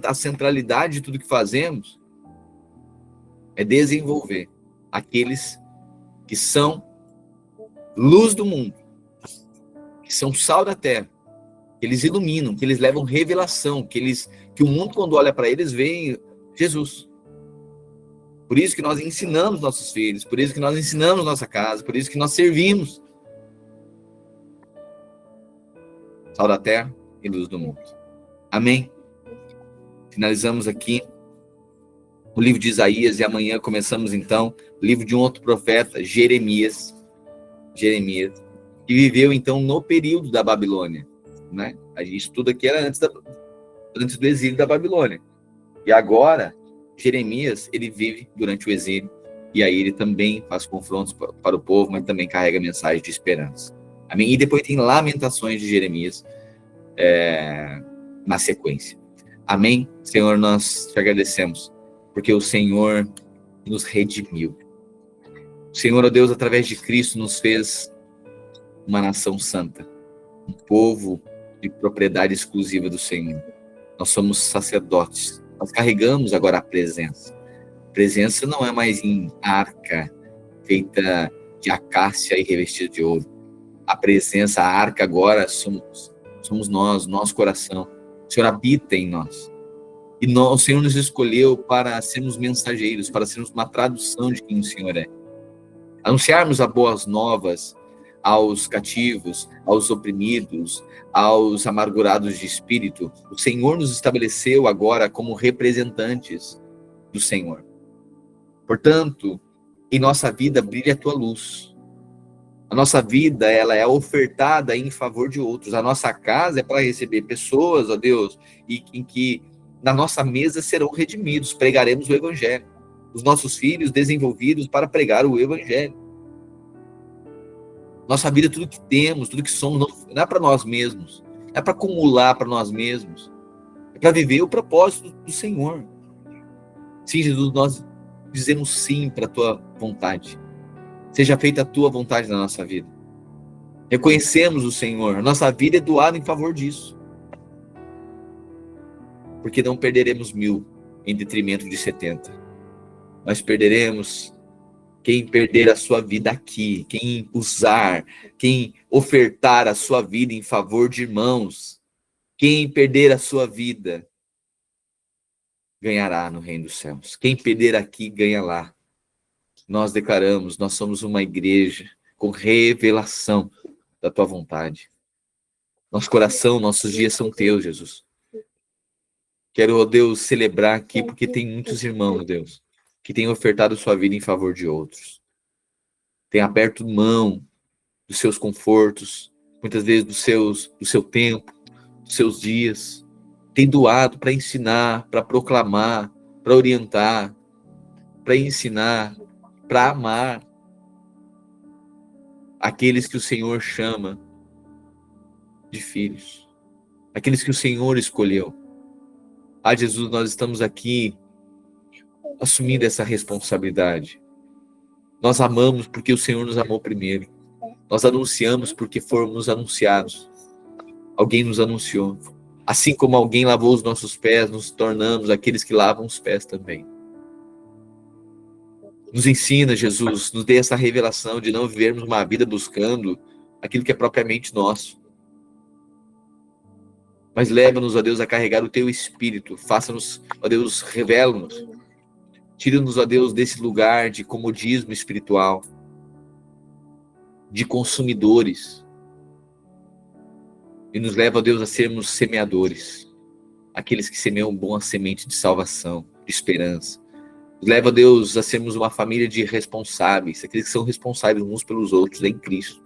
a centralidade de tudo que fazemos é desenvolver aqueles que são luz do mundo, que são sal da terra, que eles iluminam, que eles levam revelação, que o mundo, quando olha para eles, vê Jesus. Por isso que nós ensinamos nossos filhos, por isso que nós ensinamos nossa casa, por isso que nós servimos. Sal da terra e luz do mundo. Amém? Finalizamos aqui o livro de Isaías e amanhã começamos então o livro de um outro profeta, Jeremias, que viveu então no período da Babilônia, né? A gente estuda que era antes do exílio da Babilônia. E agora, Jeremias, ele vive durante o exílio, e aí ele também faz confrontos para o povo, mas também carrega mensagem de esperança. Amém? E depois tem Lamentações de Jeremias na sequência. Amém? Senhor, nós te agradecemos, porque o Senhor nos redimiu. O Senhor, ó Deus, através de Cristo, nos fez uma nação santa, um povo de propriedade exclusiva do Senhor. Nós somos sacerdotes, nós carregamos agora a presença. A presença não é mais em arca feita de acácia e revestida de ouro. A presença, a arca agora somos nós, nosso coração. O Senhor habita em nós. E o Senhor nos escolheu para sermos mensageiros, para sermos uma tradução de quem o Senhor é. Anunciarmos as boas novas aos cativos, aos oprimidos, aos amargurados de espírito. O Senhor nos estabeleceu agora como representantes do Senhor. Portanto, em nossa vida brilha a tua luz. A nossa vida, ela é ofertada em favor de outros. A nossa casa é para receber pessoas, ó Deus, em que na nossa mesa serão redimidos. Pregaremos o Evangelho. Os nossos filhos desenvolvidos para pregar o Evangelho. Nossa vida, tudo que temos, tudo que somos, não é para nós mesmos. Não é para acumular para nós mesmos. É para viver o propósito do Senhor. Sim, Jesus, nós dizemos sim para a tua vontade. Seja feita a tua vontade na nossa vida. Reconhecemos o Senhor. Nossa vida é doada em favor disso. Porque não perderemos 1000 em detrimento de 70. Nós perderemos quem perder a sua vida aqui, quem usar, quem ofertar a sua vida em favor de irmãos, quem perder a sua vida, ganhará no reino dos céus. Quem perder aqui, ganha lá. Nós declaramos, nós somos uma igreja com revelação da tua vontade. Nosso coração, nossos dias são teus, Jesus. Quero, ó Deus, celebrar aqui, porque tem muitos irmãos, Deus, que têm ofertado sua vida em favor de outros. Tem aberto mão dos seus confortos, muitas vezes do seu tempo, dos seus dias. Tem doado para ensinar, para proclamar, para orientar, para ensinar, para amar aqueles que o Senhor chama de filhos, aqueles que o Senhor escolheu. Ah, Jesus, nós estamos aqui assumindo essa responsabilidade. Nós amamos porque o Senhor nos amou primeiro. Nós anunciamos porque fomos anunciados. Alguém nos anunciou. Assim como alguém lavou os nossos pés, nos tornamos aqueles que lavam os pés também. Nos ensina, Jesus, nos dê essa revelação de não vivermos uma vida buscando aquilo que é propriamente nosso. Mas leva-nos, ó Deus, a carregar o teu Espírito. Faça-nos, ó Deus, revela-nos. Tira-nos, ó Deus, desse lugar de comodismo espiritual, de consumidores. E nos leva, ó Deus, a sermos semeadores. Aqueles que semeiam boa semente de salvação, de esperança. Nos leva, ó Deus, a sermos uma família de responsáveis. Aqueles que são responsáveis uns pelos outros em Cristo.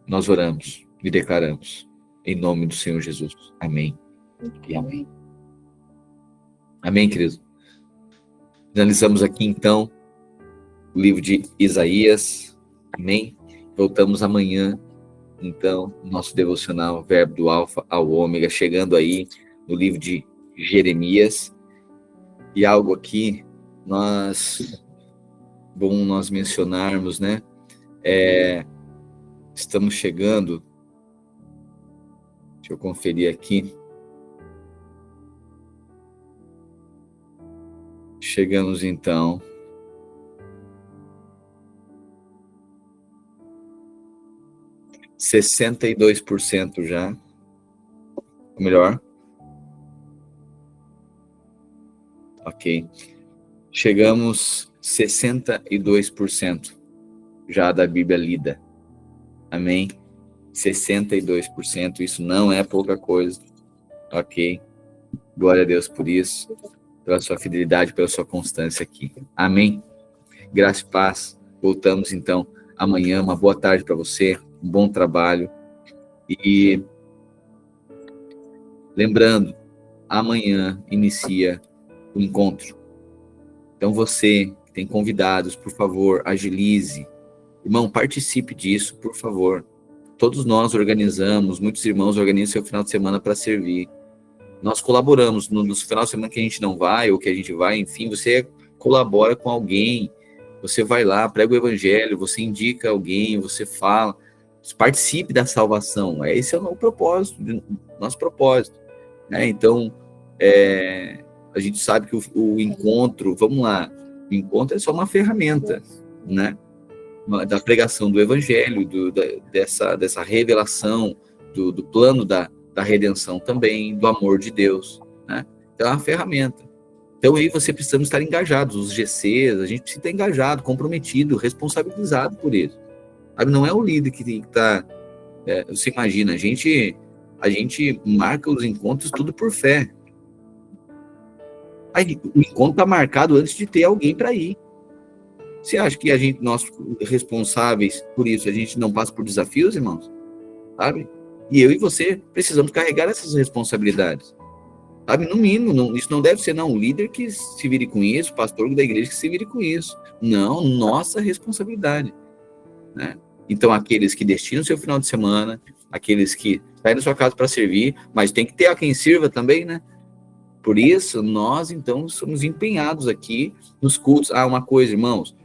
Nós oramos e declaramos. Em nome do Senhor Jesus. Amém e amém. Amém, querido? Finalizamos aqui, então, o livro de Isaías. Amém? Voltamos amanhã, então, nosso devocional Verbo do Alfa ao Ômega, chegando aí no livro de Jeremias. E algo aqui, bom nós mencionarmos, né? Estamos chegando, deixa eu conferir aqui. Chegamos então a 62% já, ou melhor. Ok. Chegamos 62% já da Bíblia lida. Amém? 62%, isso não é pouca coisa. Ok. Glória a Deus por isso, pela sua fidelidade, pela sua constância aqui. Amém? Graça e paz. Voltamos então amanhã. Uma boa tarde para você, um bom trabalho. E lembrando, amanhã inicia o encontro. Então você que tem convidados, por favor, agilize. Irmão, participe disso, por favor. Todos nós organizamos, muitos irmãos organizam seu final de semana para servir. Nós colaboramos nos finais de semana que a gente não vai, ou que a gente vai, enfim, você colabora com alguém, você vai lá, prega o evangelho, você indica alguém, você fala, participe da salvação. Esse é o nosso propósito. Né? Então, a gente sabe que o encontro, vamos lá, o encontro é só uma ferramenta, né? Da pregação do evangelho, dessa revelação, do plano da redenção também, do amor de Deus, né? Então é uma ferramenta. Então aí você precisa estar engajado, os GCs, a gente precisa estar engajado, comprometido, responsabilizado por isso. Sabe? Não é o líder que tem que estar... você imagina, a gente marca os encontros tudo por fé. Aí, o encontro está marcado antes de ter alguém para ir. Você acha que nós responsáveis por isso, a gente não passa por desafios, irmãos? Sabe? E eu e você precisamos carregar essas responsabilidades. Sabe? No mínimo, isso não deve ser o líder que se vire com isso, o pastor da igreja que se vire com isso. Não, nossa responsabilidade. Né? Então, aqueles que destinam seu final de semana, aqueles que saem da sua casa para servir, mas tem que ter a quem sirva também, né? Por isso, nós, então, somos empenhados aqui nos cultos. Uma coisa, irmãos,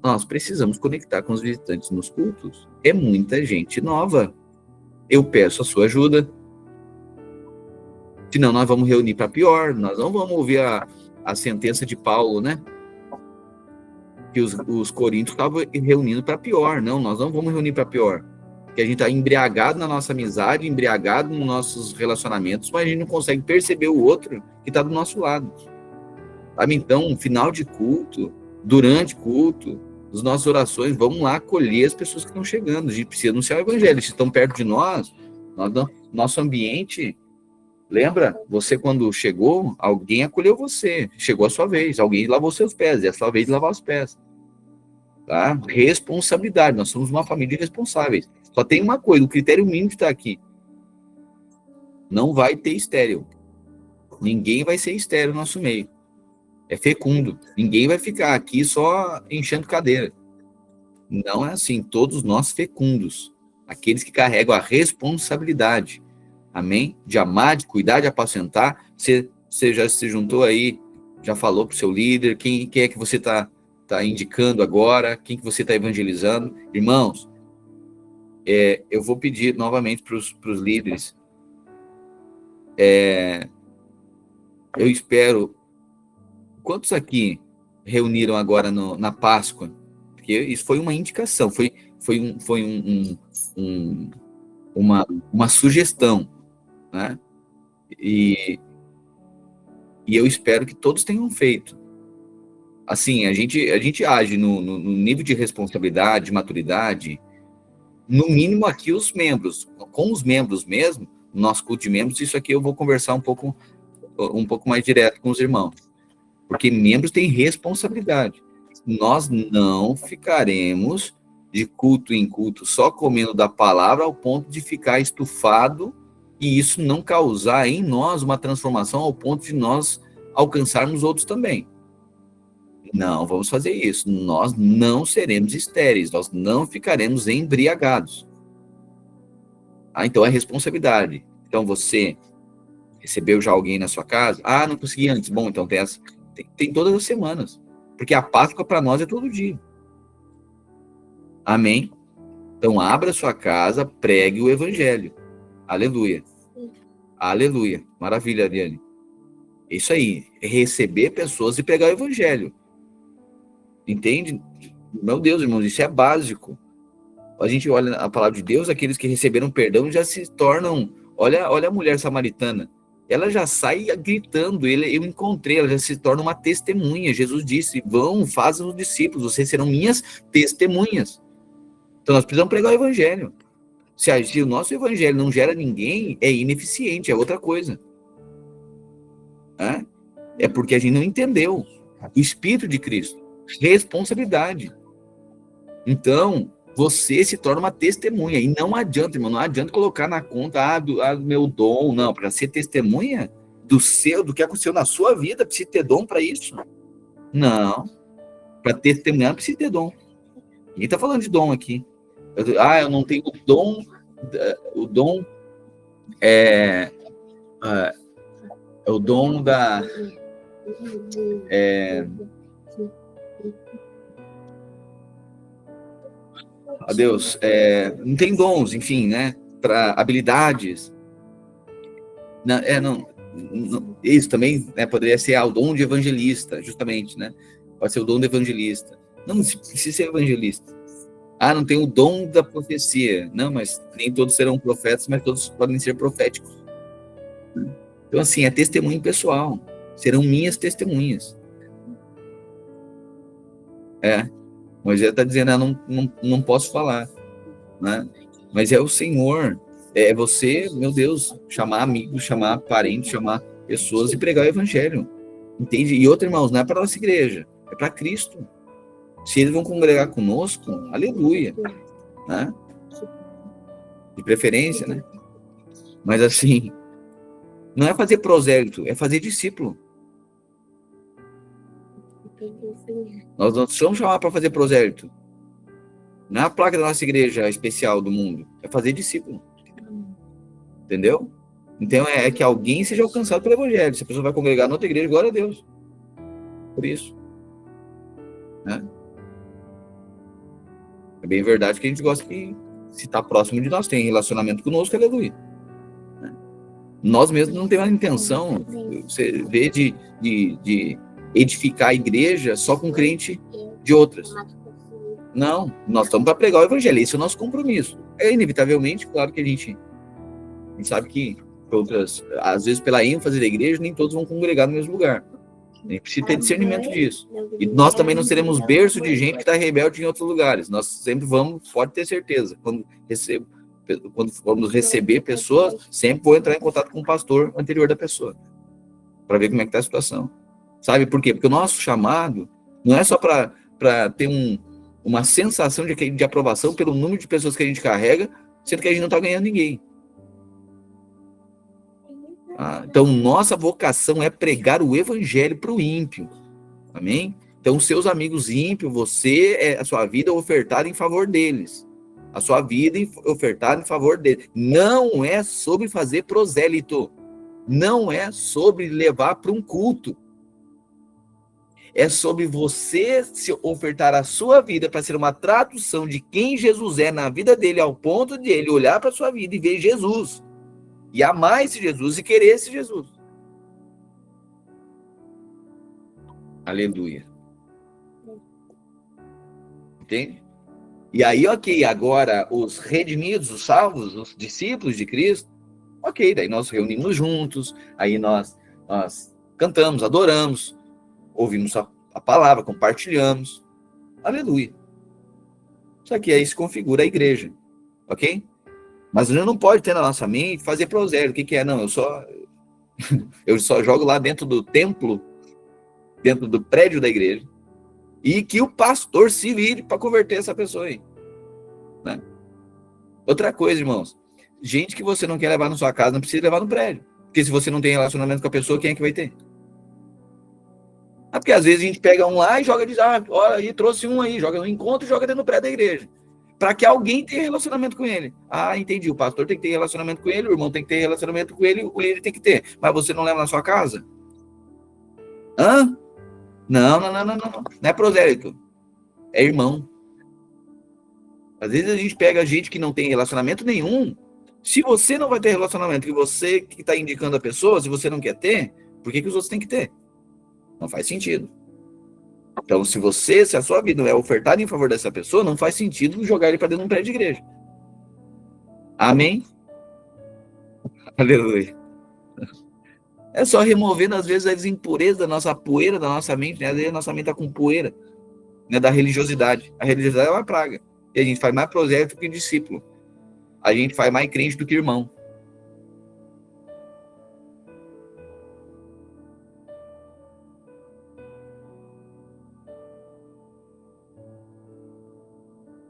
nós precisamos conectar com os visitantes nos cultos. É muita gente nova. Eu peço a sua ajuda. Senão nós vamos reunir para pior. Nós não vamos ouvir a sentença de Paulo, né? Que os coríntios estavam reunindo para pior. Não, nós não vamos reunir para pior. Porque a gente está embriagado na nossa amizade, embriagado nos nossos relacionamentos, mas a gente não consegue perceber o outro que está do nosso lado. Sabe? Então, final de culto, durante culto, as nossas orações, vamos lá acolher as pessoas que estão chegando. A gente precisa anunciar o evangelho. Se estão perto de nós, nosso ambiente... Lembra? Você, quando chegou, alguém acolheu você. Chegou a sua vez. Alguém lavou seus pés. É a sua vez de lavar os pés. Tá? Responsabilidade. Nós somos uma família de responsáveis. Só tem uma coisa, o critério mínimo que está aqui. Não vai ter estéril. Ninguém vai ser estéril no nosso meio. É fecundo. Ninguém vai ficar aqui só enchendo cadeira. Não é assim. Todos nós fecundos. Aqueles que carregam a responsabilidade. Amém? De amar, de cuidar, de apacentar. Você já se juntou aí, já falou para o seu líder, quem é que você está indicando agora, quem que você está evangelizando. Irmãos, eu vou pedir novamente para os líderes, eu espero, quantos aqui reuniram agora na Páscoa? Porque isso foi uma indicação, foi uma sugestão, né? E eu espero que todos tenham feito. Assim, a gente age no nível de responsabilidade, de maturidade, no mínimo aqui os membros, com os membros mesmo, no nosso culto de membros, isso aqui eu vou conversar um pouco mais direto com os irmãos, porque membros têm responsabilidade. Nós não ficaremos de culto em culto só comendo da palavra ao ponto de ficar estufado e isso não causar em nós uma transformação ao ponto de nós alcançarmos outros também. Não vamos fazer isso. Nós não seremos estéreis, nós não ficaremos embriagados. Então é responsabilidade. Então você recebeu já alguém na sua casa? Não consegui antes. Bom, então tem todas as semanas. Porque a Páscoa para nós é todo dia. Amém? Então abra sua casa, pregue o evangelho. Aleluia. Aleluia. Maravilha, Ariane. Isso aí. É receber pessoas e pregar o evangelho. Entende? Meu Deus, irmãos, isso é básico. A gente olha a palavra de Deus, aqueles que receberam perdão já se tornam... Olha a mulher samaritana. Ela já sai gritando, eu encontrei, ela já se torna uma testemunha. Jesus disse, vão, façam os discípulos, vocês serão minhas testemunhas. Então nós precisamos pregar o evangelho. Se o nosso evangelho não gera ninguém, é ineficiente, é outra coisa. É porque a gente não entendeu o Espírito de Cristo. Responsabilidade. Então, você se torna uma testemunha. E não adianta, irmão, não adianta colocar na conta do meu dom. Não, para ser testemunha do que aconteceu na sua vida, precisa ter dom para isso. Não. Para testemunhar, precisa ter dom. Ninguém está falando de dom aqui. Eu não tenho o dom. O dom é o dom da... Deus, não tem dons, enfim, né? Para habilidades. Não, isso também, né, poderia ser o dom de evangelista, justamente, né? Pode ser o dom de evangelista. Não precisa ser evangelista. Não tem o dom da profecia. Não, mas nem todos serão profetas, mas todos podem ser proféticos. Então, assim, é testemunho pessoal. Serão minhas testemunhas. Moisés está dizendo, não posso falar, né? Mas é o Senhor, é você, meu Deus, chamar amigos, chamar parentes, chamar pessoas e pregar o evangelho, entende? E outro, irmãos, não é para a nossa igreja, é para Cristo. Se eles vão congregar conosco, aleluia, né? De preferência, né? Mas assim, não é fazer prosélito, é fazer discípulo. Nós não somos chamados para fazer prosélito. Não é a placa da nossa igreja especial do mundo. É fazer discípulo. Entendeu? Então é que alguém seja alcançado pelo evangelho. Se a pessoa vai congregar na outra igreja, glória a Deus. Por isso. Né? É bem verdade que a gente gosta que, se está próximo de nós, tem relacionamento conosco, aleluia. Nós mesmos não temos a intenção, você vê, de edificar a igreja só com crente de outras. Não, nós estamos para pregar o evangelho, esse é o nosso compromisso. Inevitavelmente, claro que a gente sabe que outras, às vezes pela ênfase da igreja, nem todos vão congregar no mesmo lugar. A gente precisa ter discernimento disso. E nós também não seremos berço de gente que está rebelde em outros lugares. Nós sempre vamos, pode ter certeza, quando formos receber pessoas, sempre vou entrar em contato com o pastor anterior da pessoa, para ver como é que está a situação. Sabe por quê? Porque o nosso chamado não é só para ter uma sensação de aprovação pelo número de pessoas que a gente carrega, sendo que a gente não está ganhando ninguém. Então, nossa vocação é pregar o evangelho para o ímpio. Amém? Então, seus amigos ímpios, a sua vida é ofertada em favor deles. A sua vida ofertada em favor deles. Não é sobre fazer prosélito. Não é sobre levar para um culto. É sobre você se ofertar a sua vida para ser uma tradução de quem Jesus é na vida dele, ao ponto de ele olhar para a sua vida e ver Jesus. E amar esse Jesus e querer esse Jesus. Aleluia. Entende? E aí, ok, agora os redimidos, os salvos, os discípulos de Cristo, ok, daí nós reunimos juntos, aí nós cantamos, adoramos, ouvimos a palavra, compartilhamos. Aleluia. Só que aí se configura a igreja, ok? Mas a gente não pode ter na nossa mente fazer prosélito. O que é? Não, eu só jogo lá dentro do templo, dentro do prédio da igreja, e que o pastor se vire para converter essa pessoa aí. Né? Outra coisa, irmãos, gente que você não quer levar na sua casa, não precisa levar no prédio. Porque se você não tem relacionamento com a pessoa, quem é que vai ter? Porque às vezes a gente pega um lá e joga, diz, olha aí, trouxe um aí, joga no encontro e joga dentro do prédio da igreja. para que alguém tenha relacionamento com ele. Ah, entendi. O pastor tem que ter relacionamento com ele, o irmão tem que ter relacionamento com ele, o líder tem que ter. Mas você não leva na sua casa? Hã? Não. Não é prosélito. É irmão. Às vezes a gente pega gente que não tem relacionamento nenhum. Se você não vai ter relacionamento, que você que está indicando a pessoa, se você não quer ter, por que os outros têm que ter? Não faz sentido. Então, se a sua vida não é ofertada em favor dessa pessoa, não faz sentido jogar ele para dentro de um prédio de igreja. Amém? Aleluia. É só removendo, às vezes, as impurezas da nossa poeira, da nossa mente, né? Às vezes a nossa mente está com poeira, né? Da religiosidade. A religiosidade é uma praga. E a gente faz mais prosélito que discípulo. A gente faz mais crente do que irmão.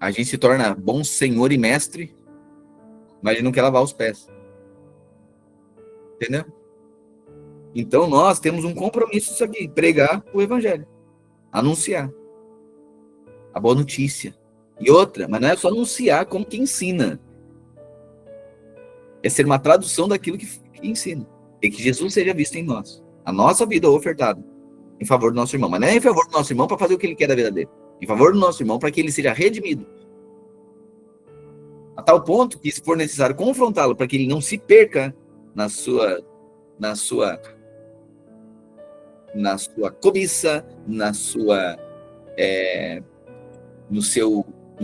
A gente se torna bom senhor e mestre, mas a gente não quer lavar os pés. Entendeu? Então nós temos um compromisso isso aqui, pregar o evangelho, anunciar a boa notícia. E outra, mas não é só anunciar como que ensina. É ser uma tradução daquilo que ensina. E que Jesus seja visto em nós. A nossa vida ofertada em favor do nosso irmão. Mas não é em favor do nosso irmão para fazer o que ele quer da vida dele. Em favor do nosso irmão para que ele seja redimido. A tal ponto que, se for necessário confrontá-lo para que ele não se perca na sua cobiça, nos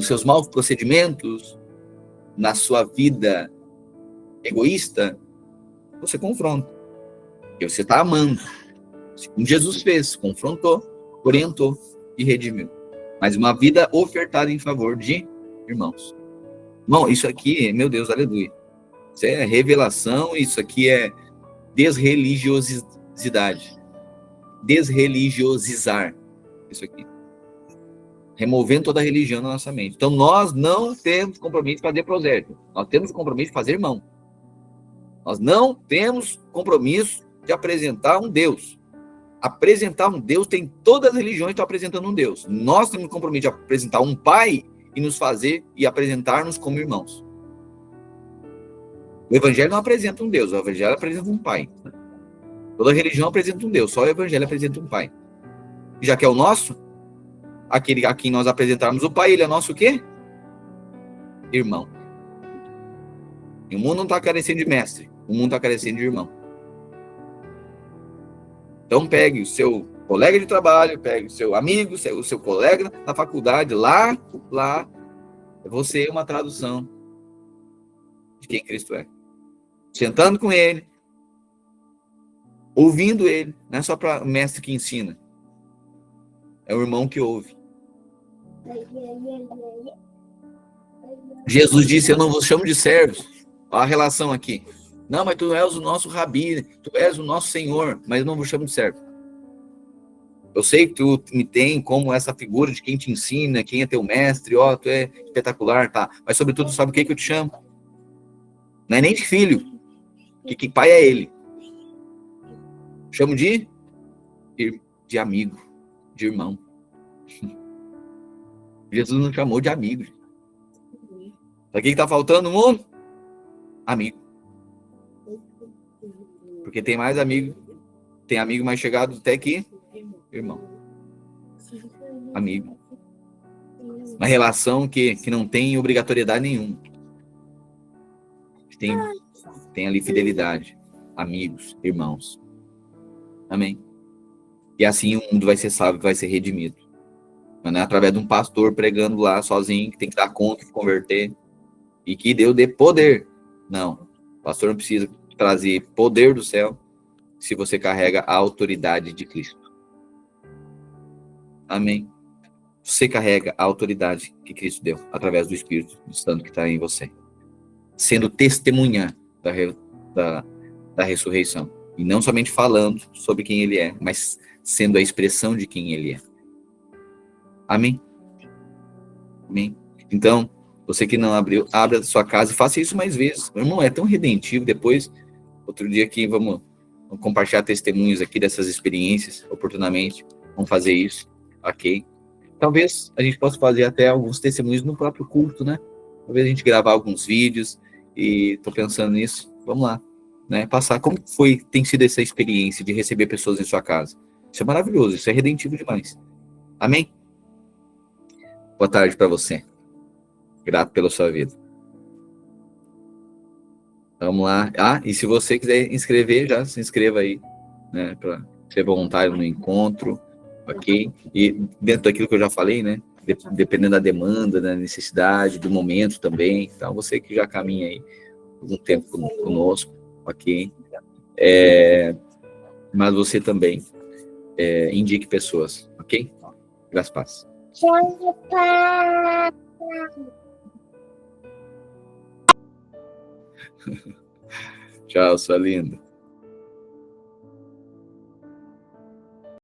seus maus procedimentos, na sua vida egoísta, você confronta. Porque você está amando. Como Jesus fez, confrontou, orientou e redimiu. Mas uma vida ofertada em favor de irmãos. Bom, isso aqui, meu Deus, aleluia. Isso é revelação, isso aqui é desreligiosidade. Desreligiosizar. Isso aqui. Removendo toda a religião na nossa mente. Então, nós não temos compromisso de fazer prosélito. Nós temos compromisso de fazer irmão. Nós não temos compromisso de apresentar um Deus. Apresentar um Deus, tem todas as religiões que estão apresentando um Deus. Nós temos compromisso de apresentar um Pai e nos fazer e apresentar-nos como irmãos. O Evangelho não apresenta um Deus, o Evangelho apresenta um Pai. Toda religião apresenta um Deus, só o Evangelho apresenta um Pai. Já que é o nosso, aquele a quem nós apresentarmos o Pai, ele é nosso o quê? Irmão. E o mundo não está carecendo de mestre, o mundo está carecendo de irmão. Então pegue o seu colega de trabalho, pegue o seu amigo, o seu colega na faculdade, lá, você é uma tradução de quem Cristo é. Sentando com ele, ouvindo ele, não é só para o mestre que ensina, é o irmão que ouve. Jesus disse, eu não vos chamo de servos. Olha a relação aqui. Não, mas tu és o nosso rabi, tu és o nosso Senhor, mas eu não vos chamo de servo. Eu sei que tu me tem como essa figura de quem te ensina, quem é teu mestre, ó, tu é espetacular, tá? Mas sobretudo, sabe o que eu te chamo? Não é nem de filho, que pai é ele. Chamo de amigo, de irmão. Jesus nos chamou de amigo. Sabe o que está faltando no mundo? Amigo. Porque tem mais amigo, tem amigo mais chegado até que irmão. Amigo. Uma relação que não tem obrigatoriedade nenhuma. Tem ali fidelidade. Amigos, irmãos. Amém? E assim o mundo vai ser salvo, vai ser redimido. Mas não é através de um pastor pregando lá sozinho, que tem que dar conta, se converter. E que Deus dê poder. Não. O pastor não precisa trazer poder do céu se você carrega a autoridade de Cristo. Amém? Você carrega a autoridade que Cristo deu através do Espírito Santo que está em você. Sendo testemunha da ressurreição. E não somente falando sobre quem ele é, mas sendo a expressão de quem ele é. Amém? Amém? Então, você que não abriu, abra a sua casa e faça isso mais vezes. Meu irmão, é tão redentivo. Depois, outro dia aqui, vamos compartilhar testemunhos aqui dessas experiências, oportunamente. Vamos fazer isso, ok? talvez a gente possa fazer até alguns testemunhos no próprio culto, né? Talvez a gente gravar alguns vídeos, e estou pensando nisso. Vamos lá, né? Passar como tem sido essa experiência de receber pessoas em sua casa. Isso é maravilhoso, isso é redentivo demais. Amém? Boa tarde para você. Grato pela sua vida. Vamos lá. Ah, e se você quiser inscrever, já se inscreva aí, né? Para ser voluntário no encontro, ok? E dentro daquilo que eu já falei, né? Dependendo da demanda, da necessidade, do momento também. Então, você que já caminha aí algum tempo conosco, ok? Mas você também indique pessoas, ok? Graças a paz. Tchau, sua linda.